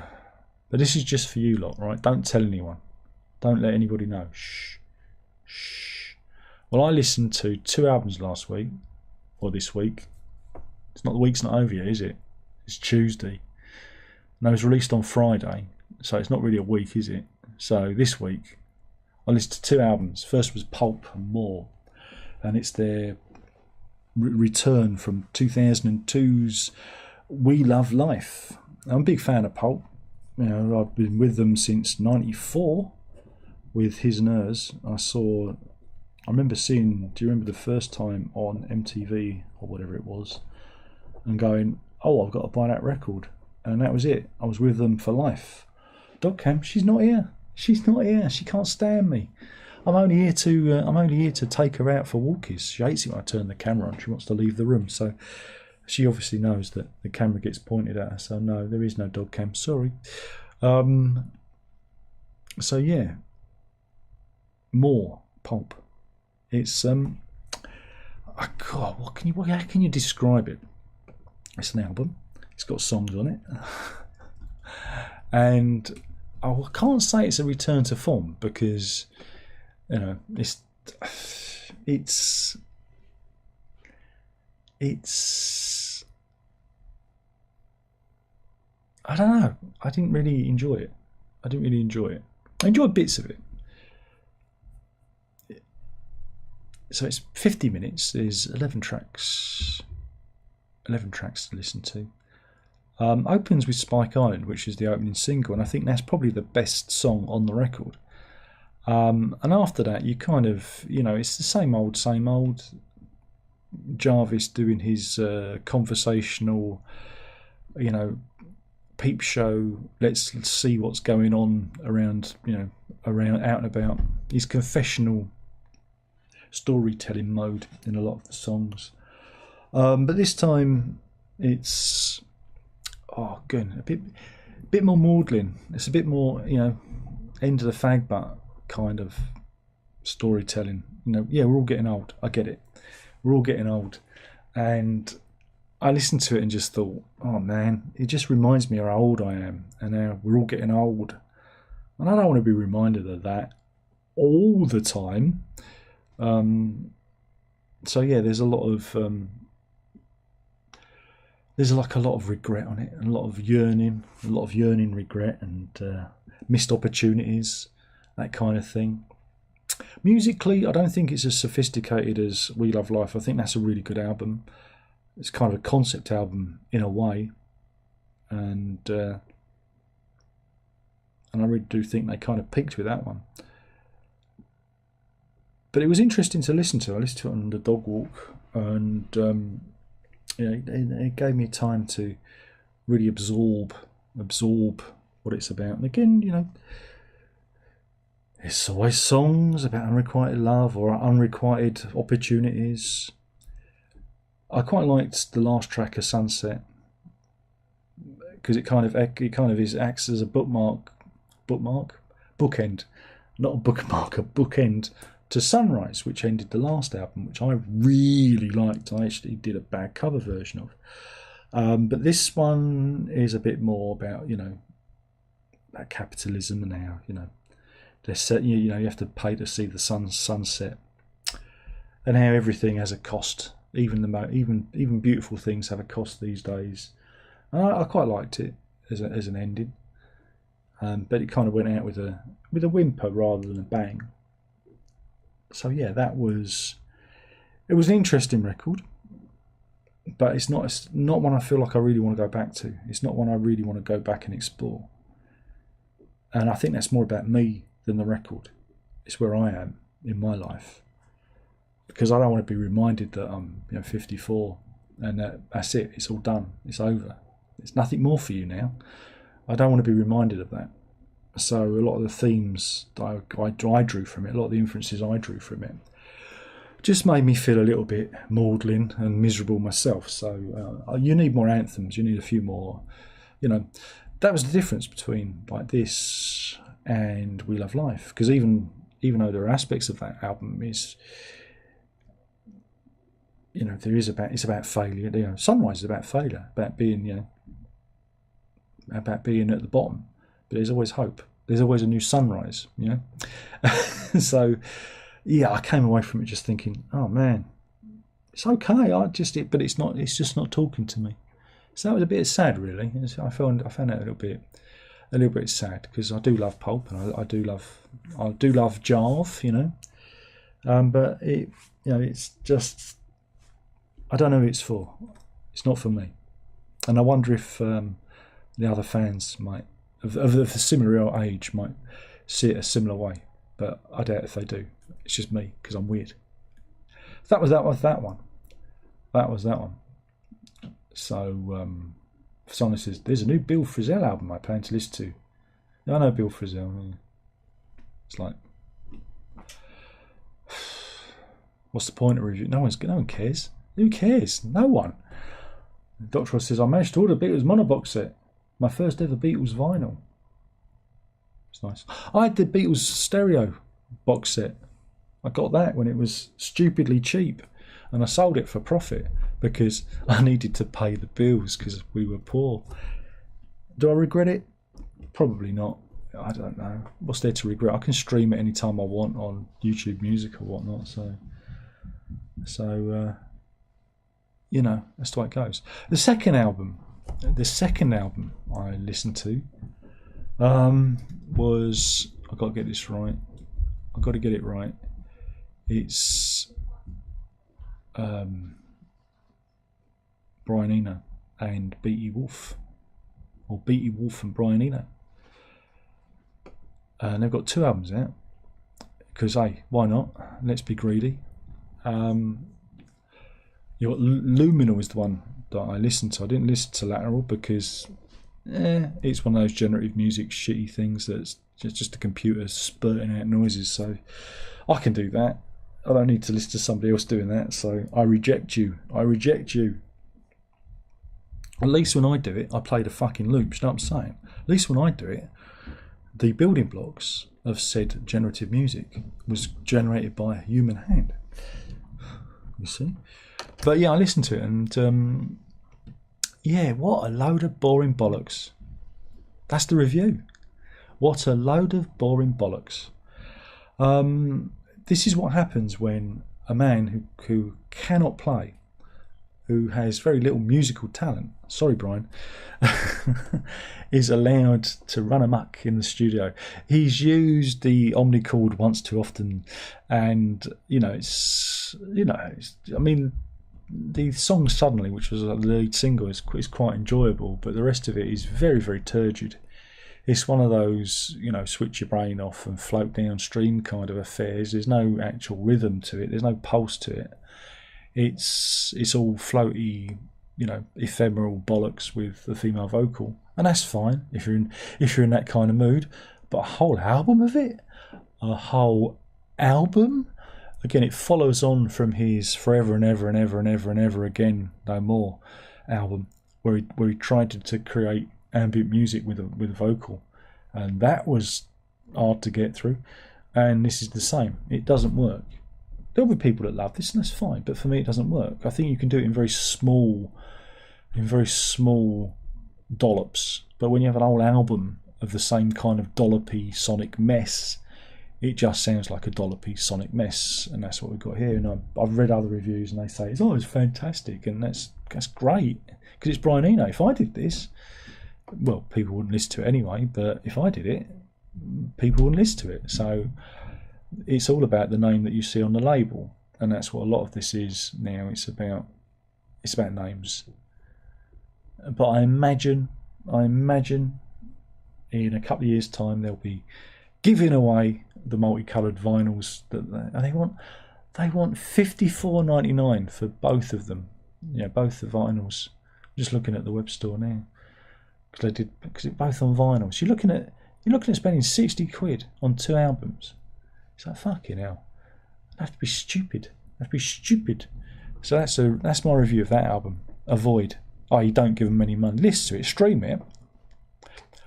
this is just for you lot, right? Don't tell anyone. Don't let anybody know. Shh. Shh. Well, I listened to 2 albums last week, or this week. The week's not over yet, is it? It's Tuesday. And it was released on Friday, so it's not really a week, is it? So this week, I listened to 2 albums. First was Pulp and More, and it's their return from 2002's We Love Life. I'm a big fan of Pulp. You know, I've been with them since '94 with His and Hers. I remember seeing, do you remember the first time on MTV or whatever it was, and going, oh, I've got to buy that record. And that was it. I was with them for life. Dog Cam, she's not here. She's not here. She can't stand me. I'm only here to take her out for walkies. She hates it when I turn the camera on. She wants to leave the room. So she obviously knows that the camera gets pointed at her. So no, there is no Dog Cam. Sorry. So yeah, More Pulp. It's God, how can you describe it? It's an album. It's got songs on it, and I can't say it's a return to form because, you know, it's I don't know. I didn't really enjoy it. I enjoyed bits of it. So it's 50 minutes. There's 11 tracks. 11 tracks to listen to. Opens with Spike Island, which is the opening single, and I think that's probably the best song on the record. And after that, you kind of, you know, it's the same old. Jarvis doing his conversational, you know, peep show. Let's see what's going on around, you know, around out and about. His confessional storytelling mode in a lot of the songs. But this time, it's good, a bit more maudlin. It's a bit more, you know, end of the fag butt kind of storytelling. You know, yeah, we're all getting old. I get it. We're all getting old, and I listened to it and just thought, oh man, it just reminds me of how old I am, and now we're all getting old, and I don't want to be reminded of that all the time. So yeah, there's a lot of there's like a lot of regret on it, and a lot of yearning, regret, and missed opportunities, that kind of thing. Musically, I don't think it's as sophisticated as We Love Life. I think that's a really good album. It's kind of a concept album in a way, and I really do think they kind of peaked with that one. But it was interesting to listen to. I listened to it on the dog walk, and you know, it gave me time to really absorb what it's about. And again, you know, it's always songs about unrequited love or unrequited opportunities. I quite liked the last track of Sunset because it kind of acts as a bookend, not a bookmark, a bookend to Sunrise, which ended the last album, which I really liked. I actually did a bad cover version of. But this one is a bit more about, you know, about capitalism and how, you know, they're set, you know, you have to pay to see the sunset, and how everything has a cost. Even beautiful things have a cost these days. And I quite liked it as an ending, but it kind of went out with a whimper rather than a bang. So yeah, it was an interesting record, but it's not one I feel like I really want to go back to. It's not one I really want to go back and explore. And I think that's more about me than the record. It's where I am in my life, because I don't want to be reminded that I'm, you know, 54 and that's it. It's all done. It's over. There's nothing more for you now. I don't want to be reminded of that. So a lot of the themes that I drew from it, a lot of the influences I drew from it, just made me feel a little bit maudlin and miserable myself. So you need more anthems. You need a few more. You know, that was the difference between like this and We Love Life. Because even though there are aspects of that album is, you know, it's about failure. You know, Sunrise is about failure, about being, you know, about being at the bottom, but there's always hope. There's always a new sunrise, you know. So, yeah, I came away from it just thinking, oh man, it's okay. But it's not. It's just not talking to me. So that was a bit sad, really. I found that a little bit sad, because I do love Pulp, and I do love Jarve, you know. But it's just, I don't know who it's for. It's not for me, and I wonder if the other fans might of a similar age might see it a similar way. But I doubt if they do. It's just me, because I'm weird. That was that one. So, someone says, there's a new Bill Frisell album I plan to listen to. Yeah, I know Bill Frisell. It's like, what's the point of review? No one cares. Who cares? No one. Dr. Ross says, I managed to order Beatles mono box set. My first ever Beatles vinyl. It's nice. I had the Beatles stereo box set. I got that when it was stupidly cheap, and I sold it for profit because I needed to pay the bills because we were poor. Do I regret it? Probably not. I don't know. What's there to regret? I can stream it anytime I want on YouTube Music or whatnot. So you know, that's the way it goes. The second album I listened to was, I've got to get this right. I've got to get it right. It's Brian Eno and Beatty Wolf, or Beatty Wolf and Brian Eno. And they've got 2 albums out, because hey, why not? Let's be greedy. You got Luminal is the one that I listened to. I didn't listen to Lateral because it's one of those generative music shitty things that's just a computer spurting out noises. So I can do that. I don't need to listen to somebody else doing that. So I reject you. At least when I do it, I play the fucking loops. You know what I'm saying? At least when I do it, the building blocks of said generative music was generated by a human hand. You see? But yeah, I listened to it, and yeah, what a load of boring bollocks. That's the review. What a load of boring bollocks. This is what happens when a man who cannot play, who has very little musical talent, sorry Brian, is allowed to run amok in the studio. He's used the omnichord once too often, and I mean, the song Suddenly, which was the lead single, is quite enjoyable, but the rest of it is very, very turgid. It's one of those, switch your brain off and float downstream kind of affairs. There's no actual rhythm to it. There's no pulse to it. It's all floaty, ephemeral bollocks with the female vocal, and that's fine if you're in that kind of mood. But a whole album of it, again, it follows on from his Forever and Ever and Ever and Ever and Ever Again No More album, where he tried to create ambient music with a vocal, and that was hard to get through. And this is the same. It doesn't work. There'll be people that love this, and that's fine, but for me it doesn't work. I think you can do it in very small dollops, but when you have an whole album of the same kind of dollopy sonic mess, it just sounds like a dollopy sonic mess, and that's what we've got here. And I've read other reviews, and they say it's fantastic, and that's great, because it's Brian Eno. If I did this, well, people wouldn't listen to it anyway, but if I did it, people wouldn't listen to it. So it's all about the name that you see on the label, and that's what a lot of this is now. It's about names. But I imagine in a couple of years' time they'll be giving away the multicoloured vinyls that they want. They want $54.99 for both of them. Both the vinyls. I'm just looking at the web store now, because it's both on vinyls. You're looking at spending £60 on 2 albums. It's like, fucking hell. I'd have to be stupid. So that's my review of that album. Avoid. You don't give them any money. Listen to it, stream it.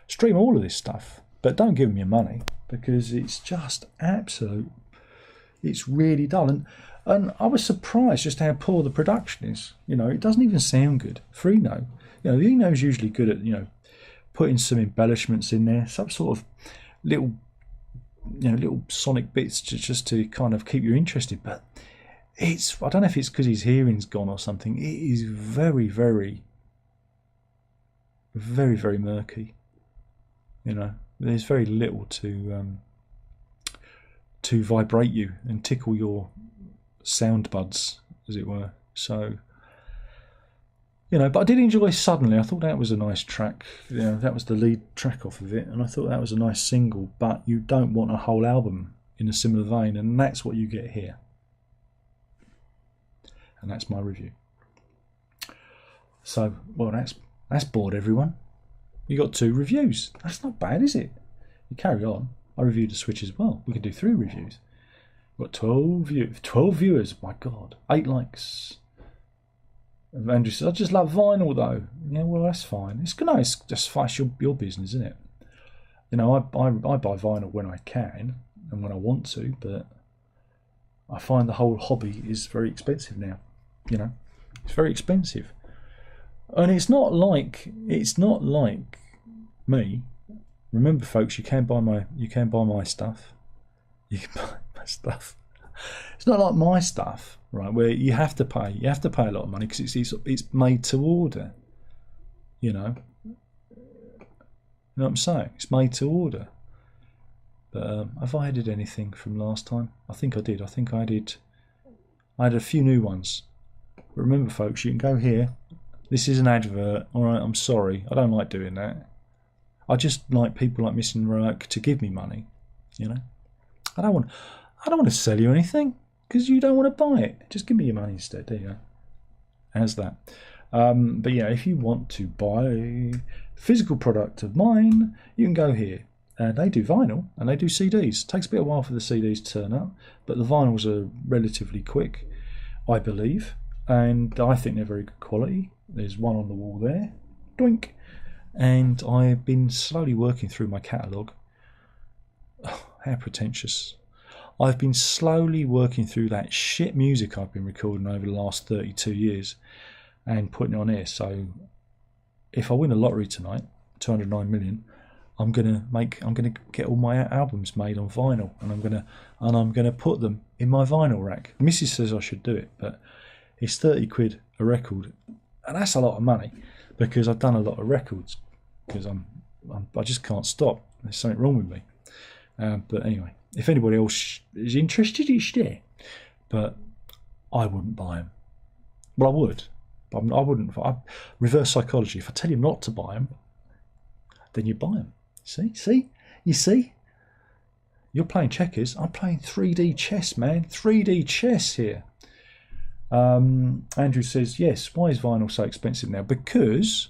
Stream all of this stuff, but don't give them your money, because it's just absolute. It's really dull, and I was surprised just how poor the production is. It doesn't even sound good for Eno. The Eno's usually good at putting some embellishments in there, some sort of little, little sonic bits just to kind of keep you interested. But I don't know if it's because his hearing's gone or something. It is very, very, very, very murky. There's very little to vibrate you and tickle your sound buds, as it were. So, but I did enjoy Suddenly. I thought that was a nice track. That was the lead track off of it, and I thought that was a nice single. But you don't want a whole album in a similar vein, and that's what you get here. And that's my review. So, well, that's bored everyone. You got 2 reviews. That's not bad, is it? You carry on. I reviewed the Switch as well. We can do 3 reviews. We've got 12 viewers. My God, 8 likes. Andrew says, I just love vinyl though. Yeah, well, that's fine. It's just fine. It's your business, isn't it? I buy vinyl when I can and when I want to, but I find the whole hobby is very expensive now. It's very expensive, and it's not like me. Remember, folks, you can buy my stuff. You can buy my stuff. It's not like my stuff, right? Where you have to pay a lot of money because it's made to order. You know what I'm saying? It's made to order. But have I added anything from last time? I think I did. I had a few new ones. But remember, folks, you can go here. This is an advert. All right, I'm sorry. I don't like doing that. I just like people like Missing Work to give me money. I don't want to sell you anything because you don't want to buy it. Just give me your money instead. There you go. How's that? But yeah, if you want to buy a physical product of mine, you can go here. They do vinyl and they do CDs. It takes a bit of a while for the CDs to turn up, but the vinyls are relatively quick, I believe, and I think they're very good quality. There's one on the wall there, doink, and I've been slowly working through my catalogue. Oh, how pretentious. I've been slowly working through that shit music I've been recording over the last 32 years and putting it on here. So if I win the lottery tonight, 209 million, I'm gonna get all my albums made on vinyl, and I'm gonna put them in my vinyl rack. Mrs. says I should do it, but it's 30 quid a record, and that's a lot of money because I've done a lot of records because I just can't stop. There's something wrong with me. But anyway, if anybody else is interested, it's there. But I wouldn't buy them. Well, I would, but I wouldn't. Reverse psychology. If I tell you not to buy them, then you buy them. You see? You're playing checkers. I'm playing 3D chess, man. 3D chess here. Andrew says, yes, why is vinyl so expensive now? Because,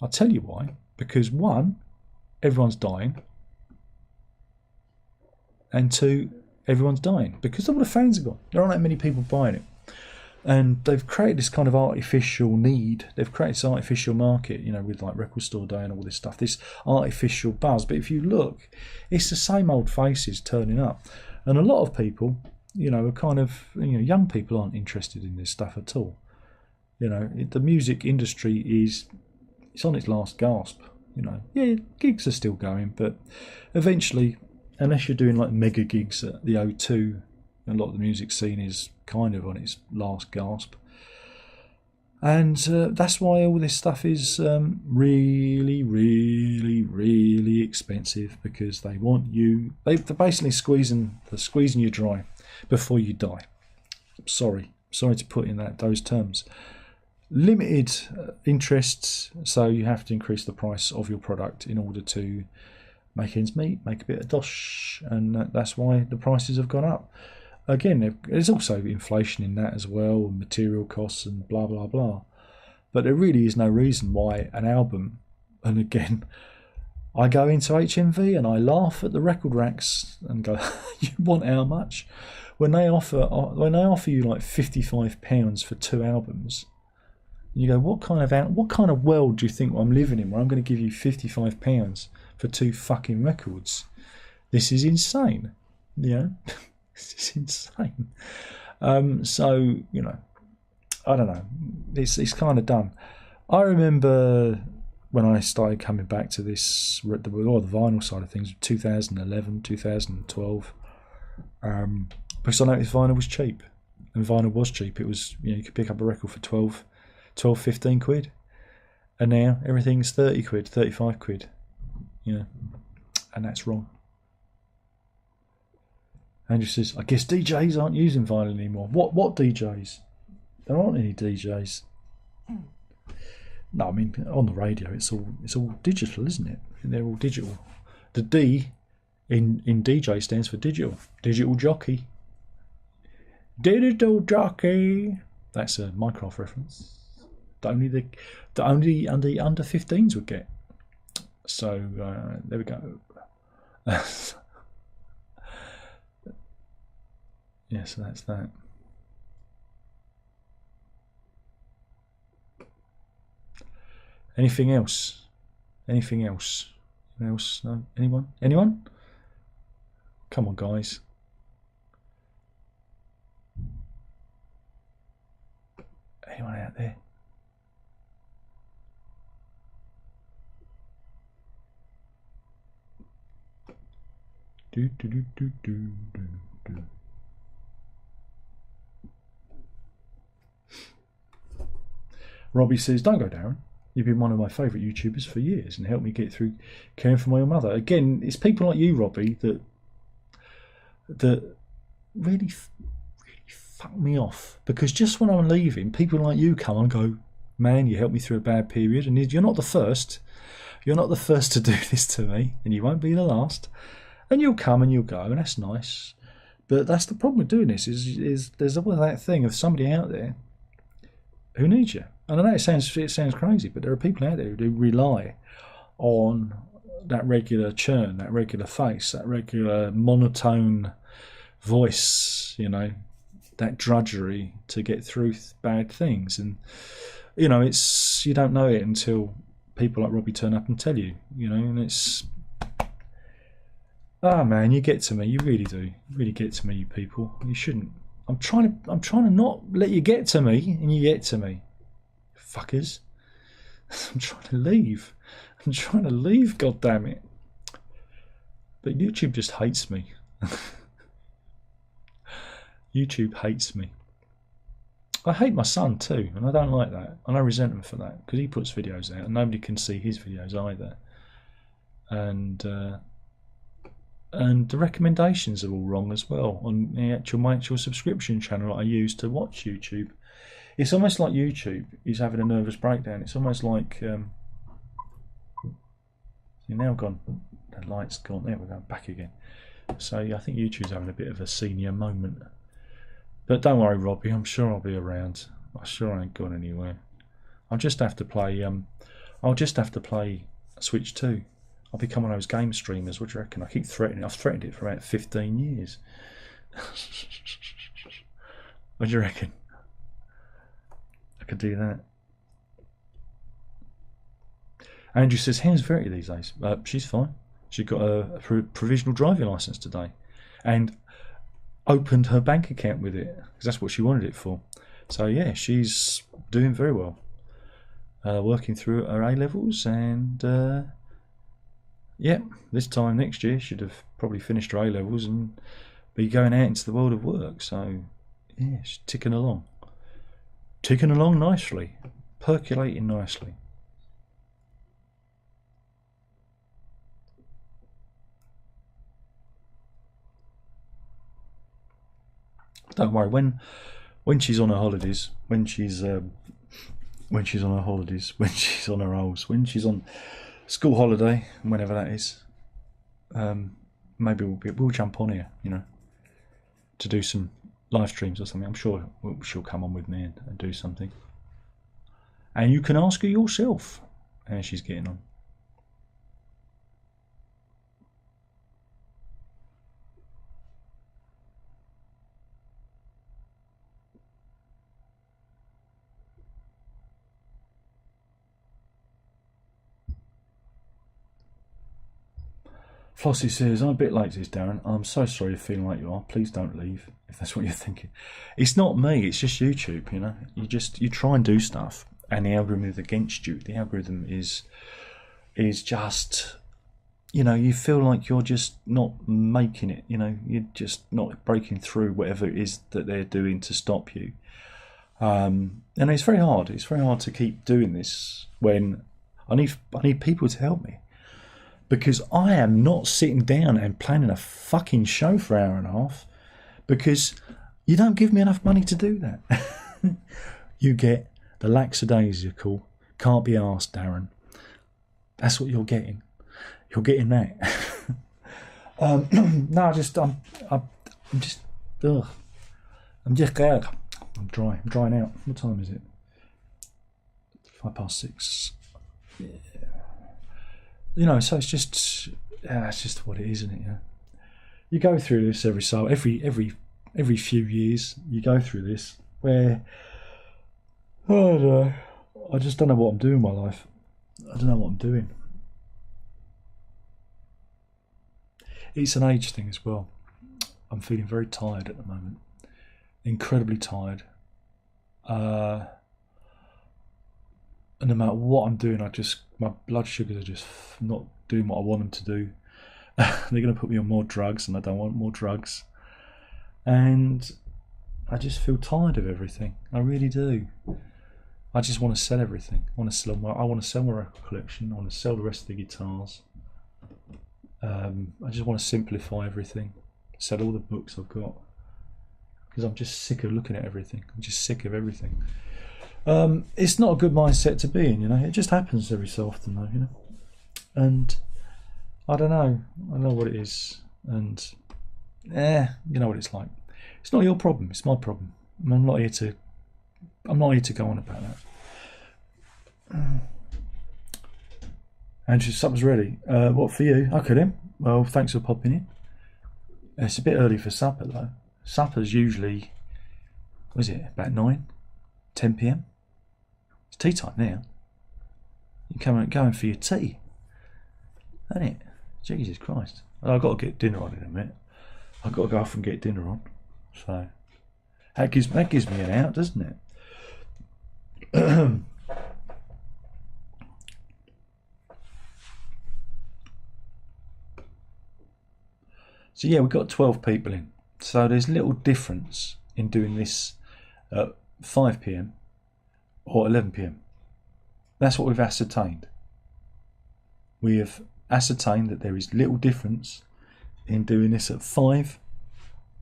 I'll tell you why. Because one, everyone's dying. And two, everyone's dying. Because all the fans are gone. There aren't that many people buying it. And they've created this kind of artificial need. They've created this artificial market, with like Record Store Day and all this stuff, this artificial buzz. But if you look, it's the same old faces turning up. And a lot of people, are kind of, young people aren't interested in this stuff at all. The music industry it's on its last gasp. Yeah, gigs are still going, but eventually, unless you're doing like mega gigs at the O2, a lot of the music scene is kind of on its last gasp, and that's why all this stuff is really, really, really expensive, because they want you. They're basically squeezing you dry before you die. Sorry to put in those terms. Limited interests, so you have to increase the price of your product in order to make ends meet, make a bit of dosh, and that's why the prices have gone up. Again, there's also inflation in that as well, material costs and blah, blah, blah. But there really is no reason why an album, and again, I go into HMV and I laugh at the record racks and go, you want how much? When they offer you like £55 for 2 albums, you go, what kind of world do you think I'm living in where I'm going to give you £55 for 2 fucking records? This is insane, This is insane. So, I don't know. It's kind of done. I remember when I started coming back to this, the vinyl side of things, 2011, 2012, because I noticed vinyl was cheap, and vinyl was cheap. It was, you could pick up a record for 12, 15 quid, and now everything's 30 quid, 35 quid, and that's wrong. Andrew says, I guess DJs aren't using vinyl anymore. What DJs? There aren't any DJs. No, I mean, on the radio, it's all digital, isn't it? They're all digital. The D in DJ stands for digital. Digital jockey. Digital jockey. That's a Minecraft reference. That only under 15s would get. So there we go. Yeah, so that's that. Anything else? Anything else? Anyone else? No? Anyone? Anyone? Come on, guys. Anyone out there? Do do do do do do do. Robbie says, don't go, Darren. You've been one of my favourite YouTubers for years and helped me get through caring for my own mother. Again, it's people like you, Robbie, that really fuck me off. Because just when I'm leaving, people like you come and go, man, you helped me through a bad period. And you're not the first. You're not the first to do this to me. And you won't be the last. And you'll come and you'll go, and that's nice. But that's the problem with doing this, is there's always that thing of somebody out there who needs you. And I know it sounds crazy, but there are people out there who rely on that regular churn, that regular face, that regular monotone voice, that drudgery to get through bad things. And, it's, you don't know it until people like Robbie turn up and tell you, and it's, man, you get to me, you really do. You really get to me, you people. You shouldn't. I'm trying to not let you get to me, and you get to me. Fuckers. I'm trying to leave. God damn it. But YouTube just hates me. YouTube hates me. I hate my son too, and I don't like that. And I resent him for that, because he puts videos out and nobody can see his videos either. And the recommendations are all wrong as well on my actual subscription channel that I use to watch YouTube. It's almost like YouTube is having a nervous breakdown. It's almost like you're now gone. The light's gone. There we go, back again. So yeah, I think YouTube's having a bit of a senior moment. But don't worry, Robbie. I'm sure I'll be around. I'm sure I ain't gone anywhere. I'll just have to play. I'll just have to play Switch 2. I'll become one of those game streamers. What do you reckon? I keep threatening. I've threatened it for about 15 years. What do you reckon? I could do that. Andrew says, how's Verity these days? She's fine. She got a provisional driving licence today and opened her bank account with it, because that's what she wanted it for. So yeah, she's doing very well. Working through her A-levels, and yeah, this time next year she'd have probably finished her A-levels and be going out into the world of work. So yeah, she's ticking along nicely, percolating nicely. Don't worry, when she's on her holidays, when she's on her holes, when she's on school holiday, whenever that is, maybe we'll jump on here, to do some live streams or something. I'm sure she'll come on with me and do something. And you can ask her yourself how she's getting on. Flossie says, I'm a bit late to this, Darren. I'm so sorry you're feeling like you are. Please don't leave, if that's what you're thinking. It's not me, it's just YouTube, You try and do stuff, and the algorithm is against you. The algorithm is is just, you know, you feel like you're just not making it. You know, you're just not breaking through whatever it is that they're doing to stop you. And it's very hard. It's very hard to keep doing this when I need people to help me, because I am not sitting down and planning a fucking show for an hour and a half, because you don't give me enough money to do that. You get the lackadaisical, can't be asked, Darren. That's what you're getting. You're getting that. No, I'm just scared. I'm dry. I'm drying out. What time is it? 6:05. Yeah. You know, so it's just what it is, isn't it? Yeah. You go through this every few years. You go through this where I just don't know what I'm doing in my life. I don't know what I'm doing. It's an age thing as well. I'm feeling very tired at the moment. Incredibly tired. And no matter what I'm doing, my blood sugars are just not doing what I want them to do. They're going to put me on more drugs, and I don't want more drugs. And I just feel tired of everything. I really do. I just want to sell everything. I want to sell my record collection. I want to sell the rest of the guitars. I just want to simplify everything. Sell all the books I've got, because I'm just sick of looking at everything. I'm just sick of everything. It's not a good mindset to be in, you know. It just happens every so often, though, you know. And I don't know what it is, and you know what it's like. It's not your problem. It's my problem. I'm not here to go on about that. Andrew, supper's ready. What for you? Okay then. Well, thanks for popping in. It's a bit early for supper though. Supper's usually, what is it, about 10 p.m? It's tea time now. You come and going for your tea, isn't it? Jesus Christ. I've got to get dinner on in a minute. I've got to go off and get dinner on. So that gives me an out, doesn't it? So yeah, we've got 12 people in. So there's little difference in doing this at 5 p.m. or 11 p.m. That's what we've ascertained. We have ascertained that there is little difference in doing this at 5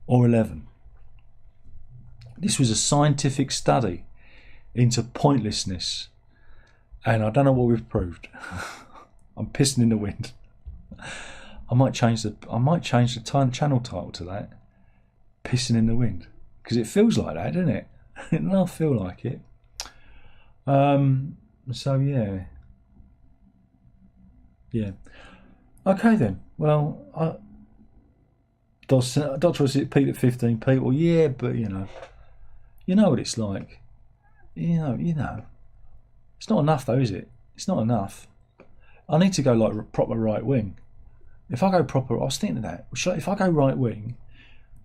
or 11. This was a scientific study into pointlessness, and I don't know what we've proved. I'm pissing in the wind. I might change the channel title to that. Pissing in the wind, because it feels like that, doesn't it? It does feel like it. So yeah. Okay then. Well, Doctor was it peaked at 15 people. Yeah, but you know what it's like. You know. It's not enough though, is it? It's not enough. I need to go like proper right wing. If I go proper, I was thinking of that. If I go right wing,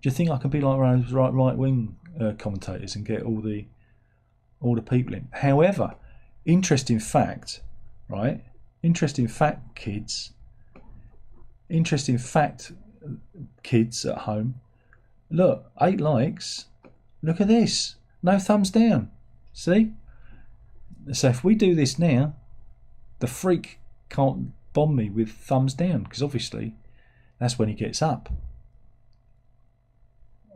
do you think I can be like one of those right wing commentators and get all the people in? However, interesting fact, right? Interesting fact, kids at home. Look, 8 likes. Look at this. No thumbs down. See? So if we do this now, the freak can't bomb me with thumbs down, because obviously that's when he gets up.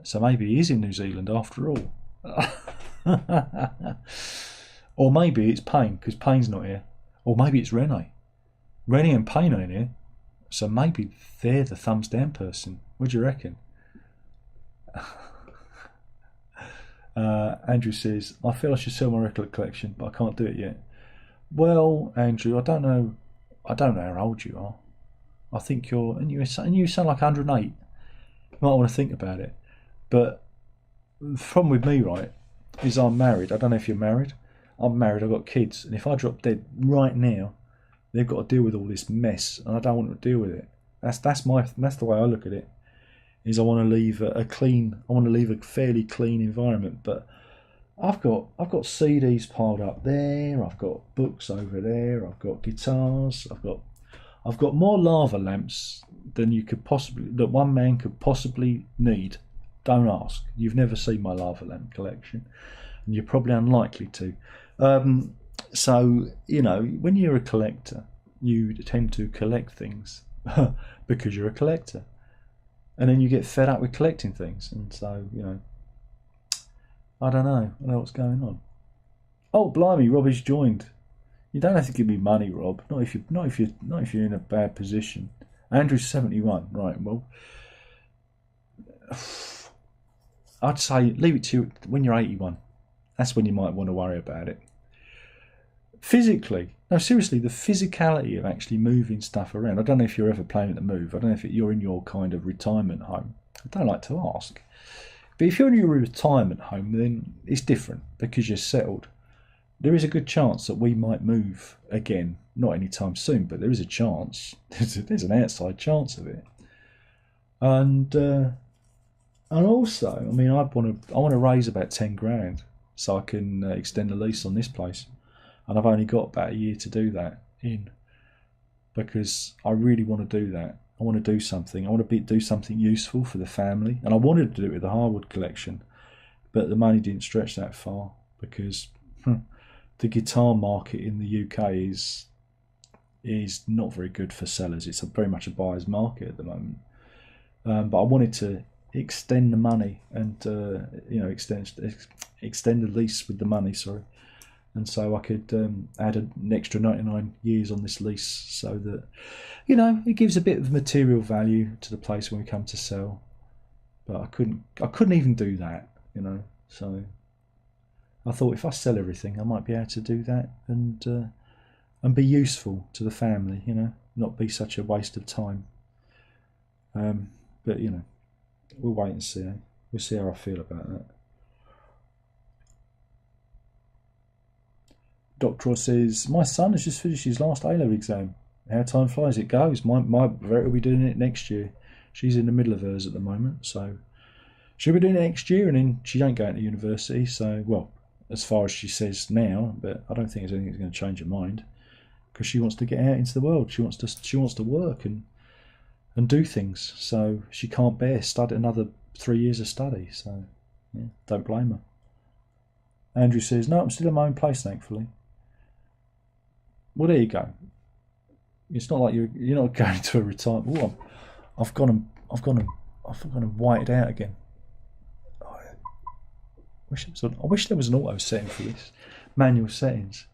So maybe he is in New Zealand after all. Or maybe it's Payne, because Payne's not here. Or maybe it's Rene. Rene and Payne are in here. So maybe they're the thumbs down person. What do you reckon? Andrew says, I feel I should sell my record collection, but I can't do it yet. Well, Andrew, I don't know how old you are. I think you sound like 108. You might want to think about it. But the problem with me, right, is I'm married. I don't know if you're married. I'm married, I've got kids. And if I drop dead right now, they've got to deal with all this mess, and I don't want to deal with it. That's the way I look at it. Is I want to leave a fairly clean environment. But I've got CDs piled up there. I've got books over there. I've got guitars. I've got more lava lamps than that one man could possibly need. Don't ask. You've never seen my lava lamp collection, and you're probably unlikely to. So when you're a collector, you tend to collect things because you're a collector, and then you get fed up with collecting things, and so I don't know what's going on. Oh, blimey, Robbie's joined. You don't have to give me money, Rob. Not if you're in a bad position. Andrew's 71, right? Well, I'd say leave it to you when you're 81. That's when you might want to worry about it. Physically, no, seriously, the physicality of actually moving stuff around. I don't know if you're ever planning to move. I don't know if you're in your kind of retirement home. I don't like to ask. But if you're in your retirement home, then it's different because you're settled. There is a good chance that we might move again. Not anytime soon, but there is a chance. There's an outside chance of it. And also, I mean, I want to raise about 10 grand so I can extend the lease on this place. And I've only got about a year to do that in, because I really want to do that. I want to do something. I want to do something useful for the family. And I wanted to do it with the Harwood collection, but the money didn't stretch that far because the guitar market in the UK is not very good for sellers. It's very much a buyer's market at the moment. But I wanted to extend the money and extend the lease with the money. Sorry. And so I could add an extra 99 years on this lease so that, it gives a bit of material value to the place when we come to sell. But I couldn't even do that, So I thought if I sell everything, I might be able to do that and be useful to the family, not be such a waste of time. But, we'll wait and see. We'll see how I feel about that. Doctor says, my son has just finished his last A-level exam. How time flies, it goes. My Verita will be doing it next year. She's in the middle of hers at the moment, so she'll be doing it next year, and then she ain't going to university, so, well, as far as she says now, but I don't think there's anything that's going to change her mind, because she wants to get out into the world. She wants to work and do things, so she can't bear study another 3 years of study, so, yeah, don't blame her. Andrew says, no, I'm still in my own place, thankfully. Well, there you go. It's not like you're not going to a retirement. Oh, I've gone and whited out again. I wish there was an auto setting for this. Manual settings.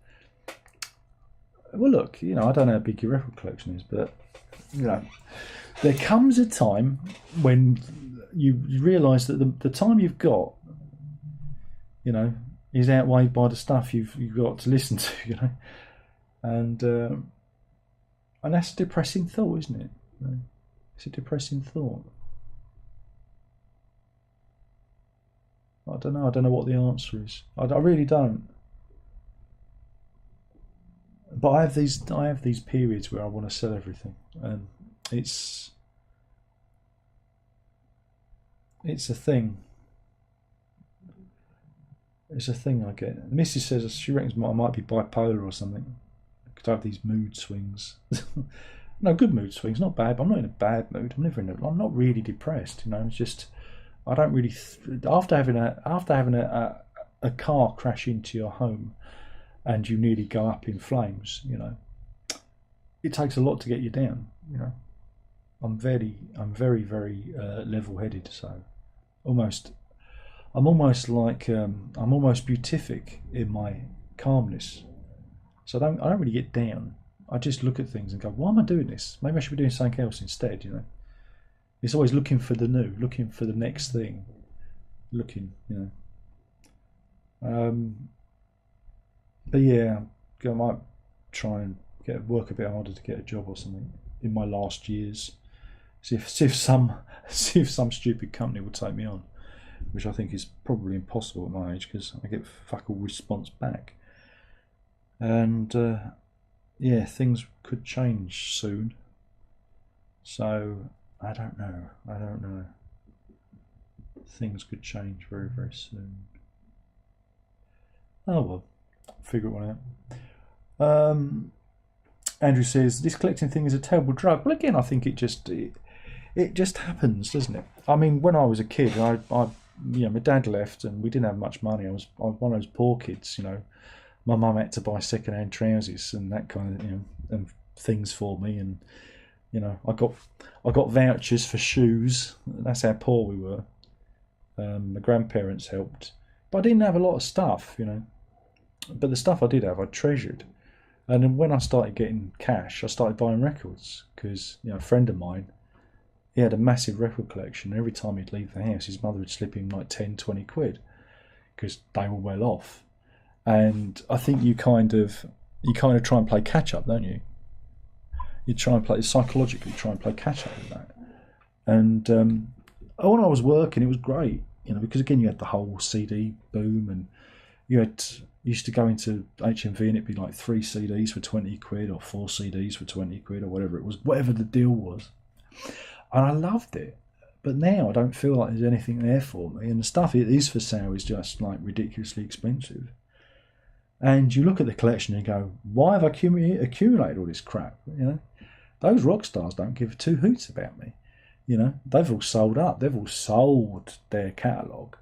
Well, look, I don't know how big your record collection is, but there comes a time when you realise that the time you've got, is outweighed by the stuff you've got to listen to, and that's a depressing thought, isn't it? It's a depressing thought. I don't know what the answer is. I really don't. But I have these periods where I want to sell everything, and it's a thing. It's a thing I get. Mrs. says she reckons I might be bipolar or something. Because I have these mood swings. No, good mood swings, not bad. But I'm not in a bad mood. I'm not really depressed. It's just I don't really. After having a car crash into your home, and you nearly go up in flames. It takes a lot to get you down. I'm very very level-headed. So I'm almost beatific in my calmness. So I don't really get down. I just look at things and go, why am I doing this? Maybe I should be doing something else instead, It's always looking for the new, looking for the next thing. But yeah, I might try and work a bit harder to get a job or something in my last years. See if some stupid company will take me on, which I think is probably impossible at my age because I get fuck all response back. And yeah, things could change soon. So I don't know. Things could change very, very soon. Oh well, figure it one out. Andrew says this collecting thing is a terrible drug. Well, again, I think it just happens, doesn't it? I mean, when I was a kid, my dad left and we didn't have much money. I was one of those poor kids, My mum had to buy second-hand trousers and that kind of, and things for me, and I got vouchers for shoes. That's how poor we were. My grandparents helped, but I didn't have a lot of stuff, But the stuff I did have, I treasured. And then when I started getting cash, I started buying records because a friend of mine, he had a massive record collection. Every time he'd leave the house, his mother would slip him like 10, 20 quid because they were well off. And I think you kind of try and play catch up, don't you? You try and psychologically try and play catch up with that. And when I was working, it was great, because again you had the whole CD boom, and you used to go into HMV and it'd be like 3 CDs for 20 quid or 4 CDs for 20 quid or whatever it was, whatever the deal was. And I loved it. But now I don't feel like there's anything there for me, and the stuff it is for sale is just like ridiculously expensive. And you look at the collection and go, why have I accumulated all this crap? Those rock stars don't give 2 hoots about me. They've all sold up. They've all sold their catalogue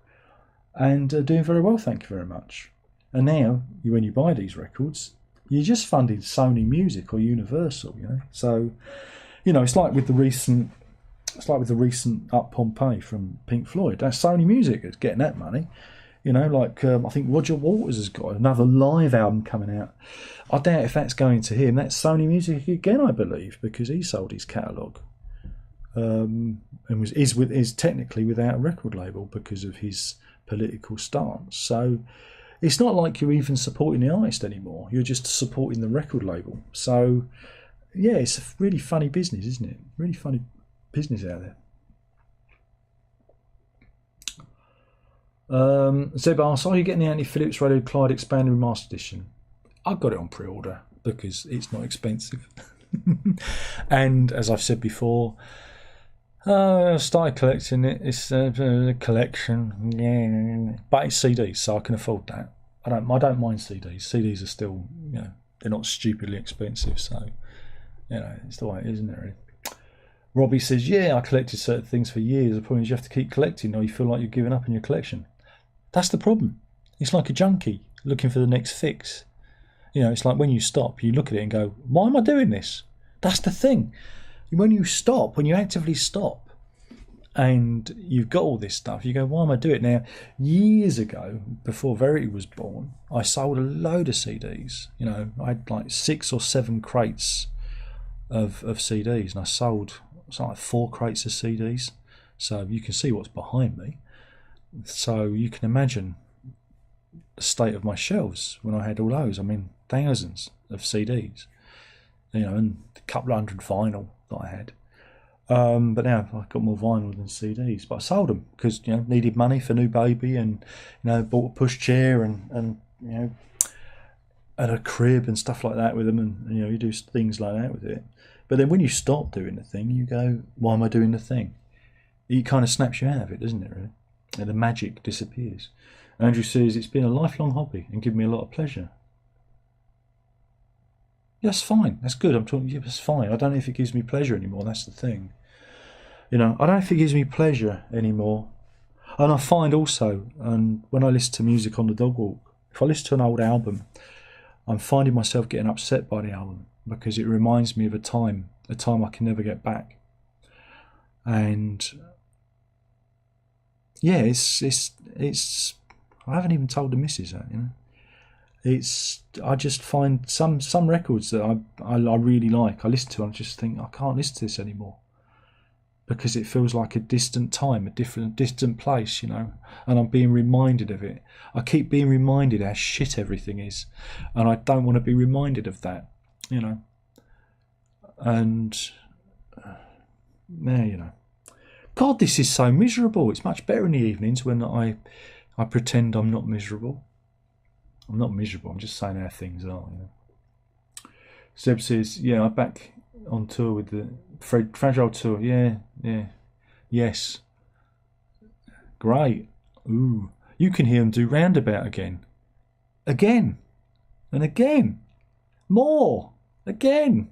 and are doing very well, thank you very much. And now, when you buy these records, you're just funding Sony Music or Universal, So, it's like with the recent Up Pompeii from Pink Floyd. That's Sony Music that's getting that money. I think Roger Waters has got another live album coming out. I doubt if that's going to him. That's Sony Music again, I believe, because he sold his catalogue. And is technically without a record label because of his political stance. So it's not like you're even supporting the artist anymore. You're just supporting the record label. So, yeah, it's a really funny business, isn't it? Really funny business out there. Zeb asks, are you getting the Anthony Phillips Radio Clyde Expanded Remastered Edition? I've got it on pre-order because it's not expensive. And as I've said before, I started collecting it. It's a collection, yeah, but it's CDs, so I can afford that. I don't mind CDs. CDs are still, they're not stupidly expensive, so it's the way it is, isn't it? Really? Robbie says, yeah, I collected certain things for years. The problem is you have to keep collecting, or you feel like you're giving up on your collection. That's the problem. It's like a junkie looking for the next fix. It's like when you stop, you look at it and go, why am I doing this? That's the thing. When you actively stop and you've got all this stuff, you go, why am I doing it? Now, years ago, before Verity was born, I sold a load of CDs. I had like 6 or 7 crates of CDs, and I sold like 4 crates of CDs. So you can see what's behind me. So you can imagine the state of my shelves when I had all those. I mean, thousands of CDs, and a couple of hundred vinyl that I had. But now I've got more vinyl than CDs. But I sold them because needed money for new baby, and bought a pushchair and a crib and stuff like that with them, and you do things like that with it. But then when you stop doing the thing, you go, why am I doing the thing? It kind of snaps you out of it, doesn't it, really? And the magic disappears. Andrew says, it's been a lifelong hobby and given me a lot of pleasure. Yeah, that's fine. That's good. I'm talking, yeah, that's fine. I don't know if it gives me pleasure anymore. That's the thing. I don't know if it gives me pleasure anymore. And I find also, and when I listen to music on the dog walk, if I listen to an old album, I'm finding myself getting upset by the album because it reminds me of a time I can never get back. And yeah, it's I haven't even told the missus that, I just find some records that I really like, I listen to and I just think I can't listen to this anymore because it feels like a distant time, a distant place, and I'm being reminded of it. I keep being reminded how shit everything is, and I don't want to be reminded of that, and now, God, this is so miserable. It's much better in the evenings when I pretend I'm not miserable. I'm not miserable, I'm just saying how things are. Seb says, yeah, I'm back on tour with the Fragile tour. Yeah. Yes. Great. Ooh. You can hear them do Roundabout again. again and again. More again.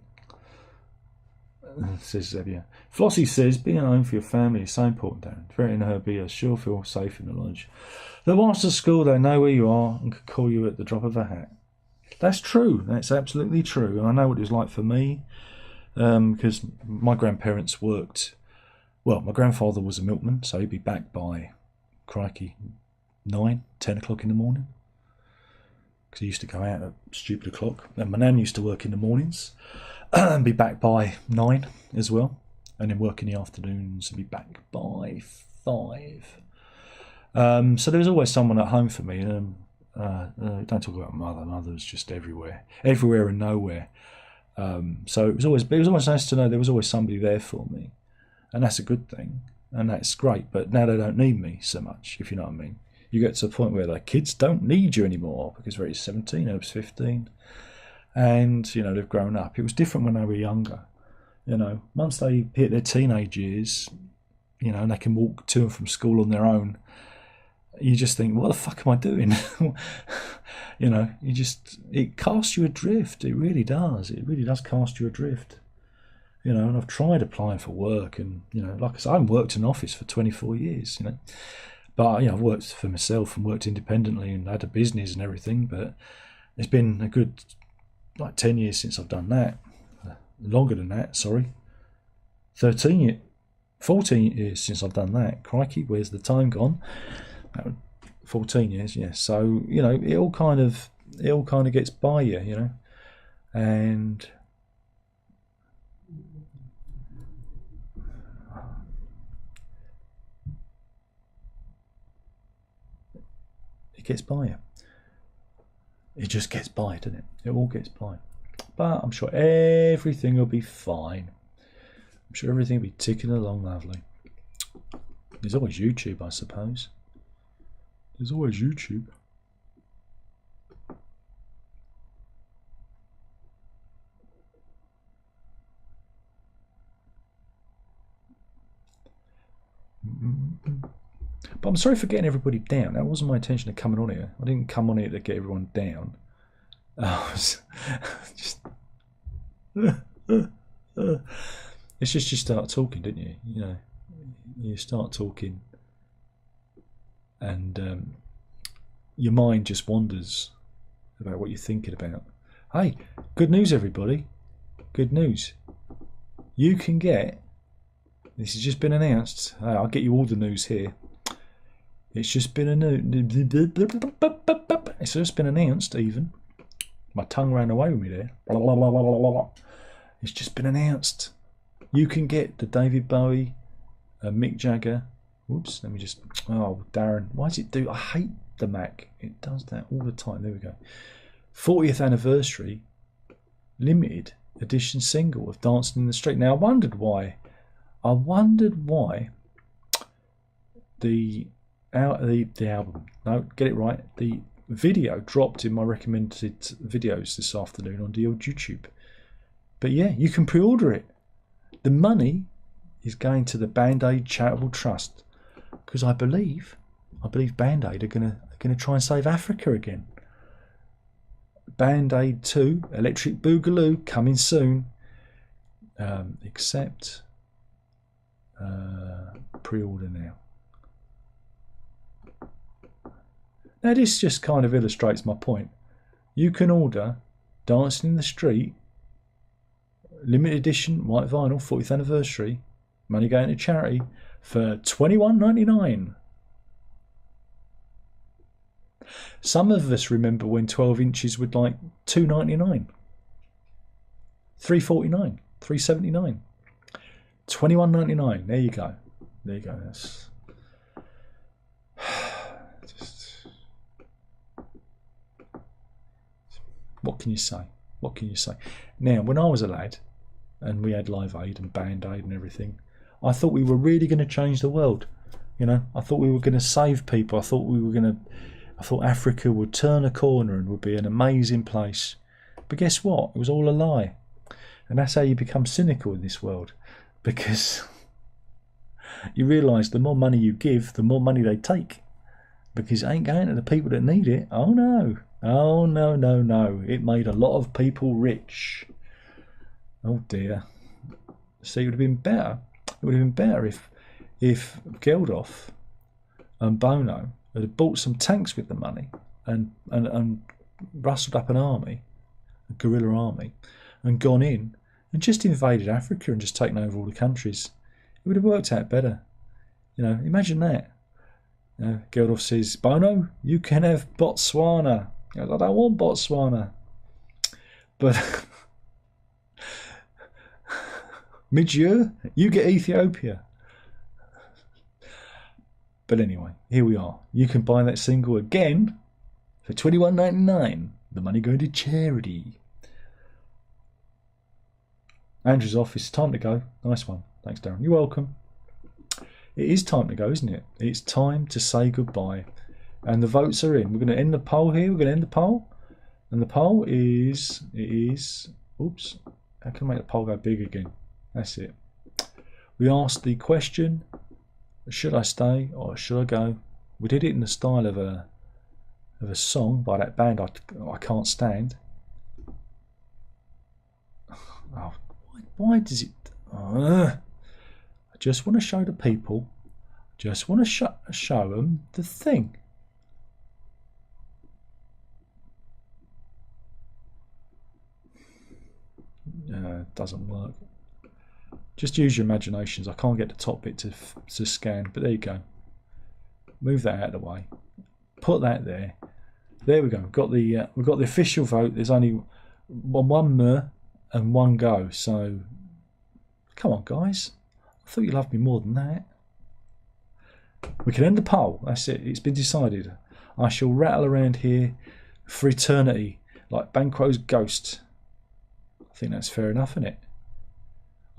Says Zebia. Flossie says, being at home for your family is so important, Darren. Threatening her be a sure feel safe in the lodge. The whilst at school, they know where you are and can call you at the drop of a hat. That's true. That's absolutely true. I know what it was like for me, because my grandparents worked. Well, my grandfather was a milkman, so he'd be back by, crikey, 9, 10 o'clock in the morning. Because he used to go out at stupid o'clock. And my nan used to work in the mornings and be back by 9 as well. And then work in the afternoons and be back by 5. So there was always someone at home for me. Don't talk about mother. Mother was just everywhere and nowhere. So it was always nice to know there was always somebody there for me, and that's a good thing, and that's great. But now they don't need me so much, if you know what I mean. You get to the point where the kids don't need you anymore because Ray's 17, I was 15, and they've grown up. It was different when they were younger. Once they hit their teenage years, and they can walk to and from school on their own. You just think, what the fuck am I doing? It casts you adrift. It really does. It really does cast you adrift. And I've tried applying for work, and like I said, I haven't worked in an office for 24 years. But I've worked for myself and worked independently and had a business and everything. But it's been a good 10 years since I've done that. Longer than that, sorry. 14 years since I've done that. Crikey, where's the time gone? 14 years, yeah. So it all kind of gets by you, and it gets by you. It just gets by, doesn't it? It all gets by. But I'm sure everything will be fine. I'm sure everything will be ticking along lovely. There's always YouTube, I suppose. There's always YouTube. But I'm sorry for getting everybody down. That wasn't my intention of coming on here. I didn't come on here to get everyone down. I was just... It's just you start talking, didn't you? You start talking, and your mind just wanders about what you're thinking about. Hey, good news, everybody. Good news. You can get, this has just been announced. I'll get you all the news here. It's just been it's just been announced, even. My tongue ran away with me there. It's just been announced. You can get the David Bowie, Mick Jagger. Oops, let me just... Oh, Darren, why does it do... I hate the Mac. It does that all the time. There we go. 40th anniversary limited edition single of Dancing in the Street. Now, I wondered why the album... No, get it right. The video dropped in my recommended videos this afternoon on the old YouTube. But yeah, you can pre-order it. The money is going to the Band-Aid Charitable Trust, because I believe Band-Aid are gonna try and save Africa again. Band-Aid 2, Electric Boogaloo, coming soon. Except pre-order now. Now this just kind of illustrates my point. You can order Dancing in the Street, limited edition white vinyl, 40th anniversary, money going to charity, for $21.99. Some of us remember when 12 inches were like $2.99, $3.49, $3.79, $21.99. There you go. There you go. That's just... What can you say? What can you say? Now, when I was a lad, and we had Live Aid and Band Aid and everything, I thought we were really going to change the world. I thought we were going to save people. I thought Africa would turn a corner and would be an amazing place. But guess what? It was all a lie. And that's how you become cynical in this world, because you realise the more money you give, the more money they take, because it ain't going to the people that need it. Oh no, Oh, no, no, no. It made a lot of people rich. Oh, dear. See, it would have been better. It would have been better if Geldof and Bono had bought some tanks with the money and rustled up an army, a guerrilla army, and gone in and just invaded Africa and just taken over all the countries. It would have worked out better. You know, imagine that. Geldof says, Bono, you can have Botswana. I don't want Botswana. But Midjur, you get Ethiopia. But anyway, here we are. You can buy that single again for $21.99. The money going to charity. Andrew's off. It's time to go. Nice one. Thanks, Darren. You're welcome. It is time to go, isn't it? It's time to say goodbye. And the votes are in. We're going to end the poll here. We're going to end the poll. And the poll is... Oops. How can I make the poll go big again? That's it. We asked the question, should I stay or should I go? We did it in the style of a song by that band I can't stand. Oh, why does it... I just want to show the people, just want to show them the thing. Doesn't work. Just use your imaginations. I can't get the top bit to scan, but there you go. Move that out of the way. Put that there. There we go. We've got the official vote. There's only one mer and one go. So come on, guys. I thought you loved me more than that. We can end the poll. That's it. It's been decided. I shall rattle around here for eternity like Banquo's ghost. I think that's fair enough, isn't it?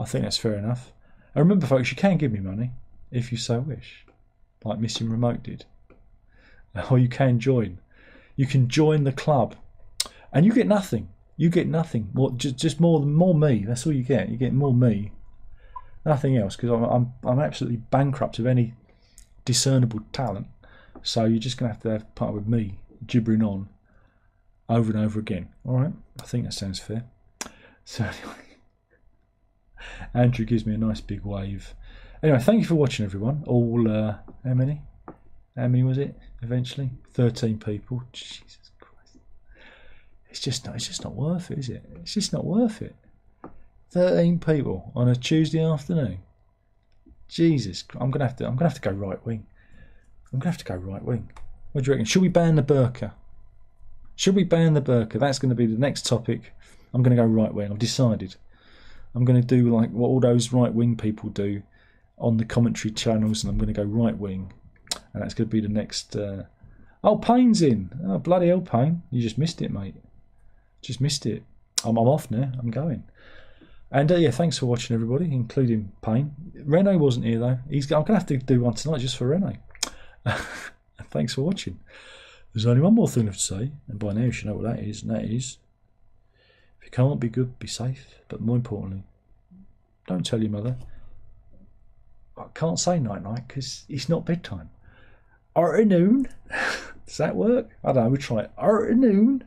I think that's fair enough. And remember, folks, you can give me money if you so wish, like Missing Remote did. Or you can join. You can join the club, and you get nothing. You get nothing. More, just more me. That's all you get. You get more me. Nothing else, because I'm absolutely bankrupt of any discernible talent. So you're just going to have part with me gibbering on over and over again. All right, I think that sounds fair. So anyway, Andrew gives me a nice big wave. Anyway, thank you for watching, everyone. All how many? How many was it? Eventually, 13 people. Jesus Christ, it's just not worth it, is it? It's just not worth it. 13 people on a Tuesday afternoon. Jesus, I'm gonna have to go right wing. I'm gonna have to go right wing. What do you reckon? Should we ban the burqa? Should we ban the burqa? That's going to be the next topic. I'm going to go right wing. I've decided. I'm going to do like what all those right wing people do on the commentary channels, and I'm going to go right wing, and that's going to be the next. Oh, Payne's in. Oh, bloody hell, Payne! You just missed it, mate. Just missed it. I'm off now. I'm going. And yeah, thanks for watching, everybody, including Payne. Rene wasn't here though. I'm going to have to do one tonight just for Rene. Thanks for watching. There's only one more thing left to say, and by now you should know what that is, and that is, if you can't be good, be safe, but more importantly, don't tell your mother. I can't say night-night because it's not bedtime. Afternoon. Does that work? I don't know, we'll try it. Afternoon.